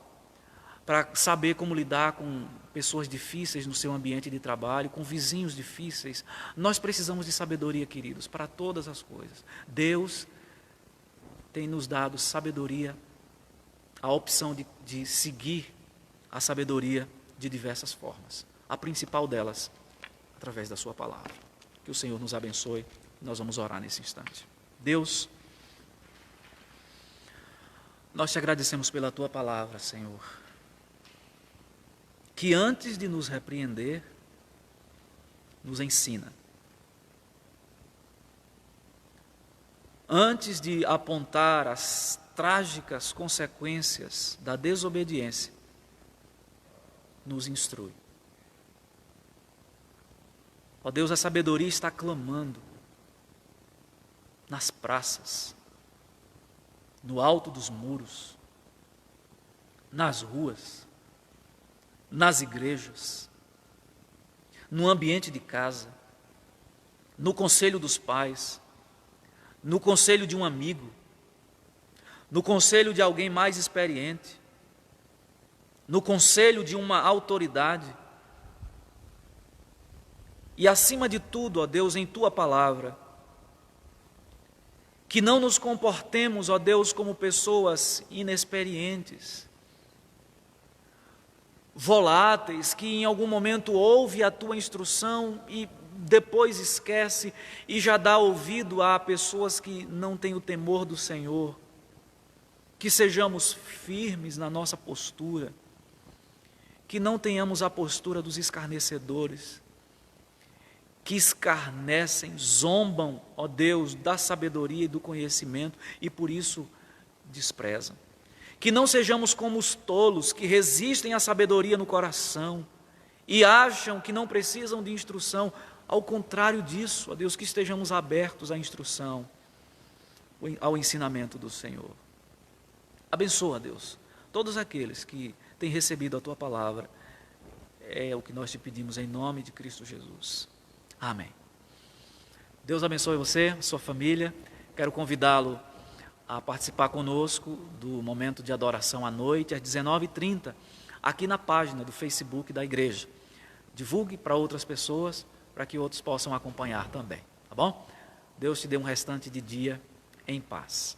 para saber como lidar com pessoas difíceis no seu ambiente de trabalho, com vizinhos difíceis. Nós precisamos de sabedoria, queridos, para todas as coisas. Deus tem nos dado sabedoria, a opção de seguir a sabedoria de diversas formas. A principal delas, através da sua palavra. Que o Senhor nos abençoe. Nós vamos orar nesse instante. Deus, nós te agradecemos pela tua palavra, Senhor, que antes de nos repreender, nos ensina. Antes de apontar as trágicas consequências da desobediência, nos instrui. Ó Deus, a sabedoria está clamando nas praças, no alto dos muros, nas ruas, nas igrejas, no ambiente de casa, no conselho dos pais, no conselho de um amigo, no conselho de alguém mais experiente, no conselho de uma autoridade. E acima de tudo, ó Deus, em tua palavra, que não nos comportemos, ó Deus, como pessoas inexperientes, voláteis, que em algum momento ouve a tua instrução e depois esquece e já dá ouvido a pessoas que não têm o temor do Senhor. Que sejamos firmes na nossa postura, que não tenhamos a postura dos escarnecedores, que escarnecem, zombam, ó Deus, da sabedoria e do conhecimento e por isso desprezam. Que não sejamos como os tolos que resistem à sabedoria no coração e acham que não precisam de instrução. Ao contrário disso, ó Deus, que estejamos abertos à instrução, ao ensinamento do Senhor. Abençoa, Deus, todos aqueles que têm recebido a Tua palavra. É o que nós te pedimos em nome de Cristo Jesus. Amém. Deus abençoe você, sua família. Quero convidá-lo a participar conosco do momento de adoração à noite, às 19h30, aqui na página do Facebook da igreja. Divulgue para outras pessoas, para que outros possam acompanhar também, tá bom? Deus te dê um restante de dia em paz.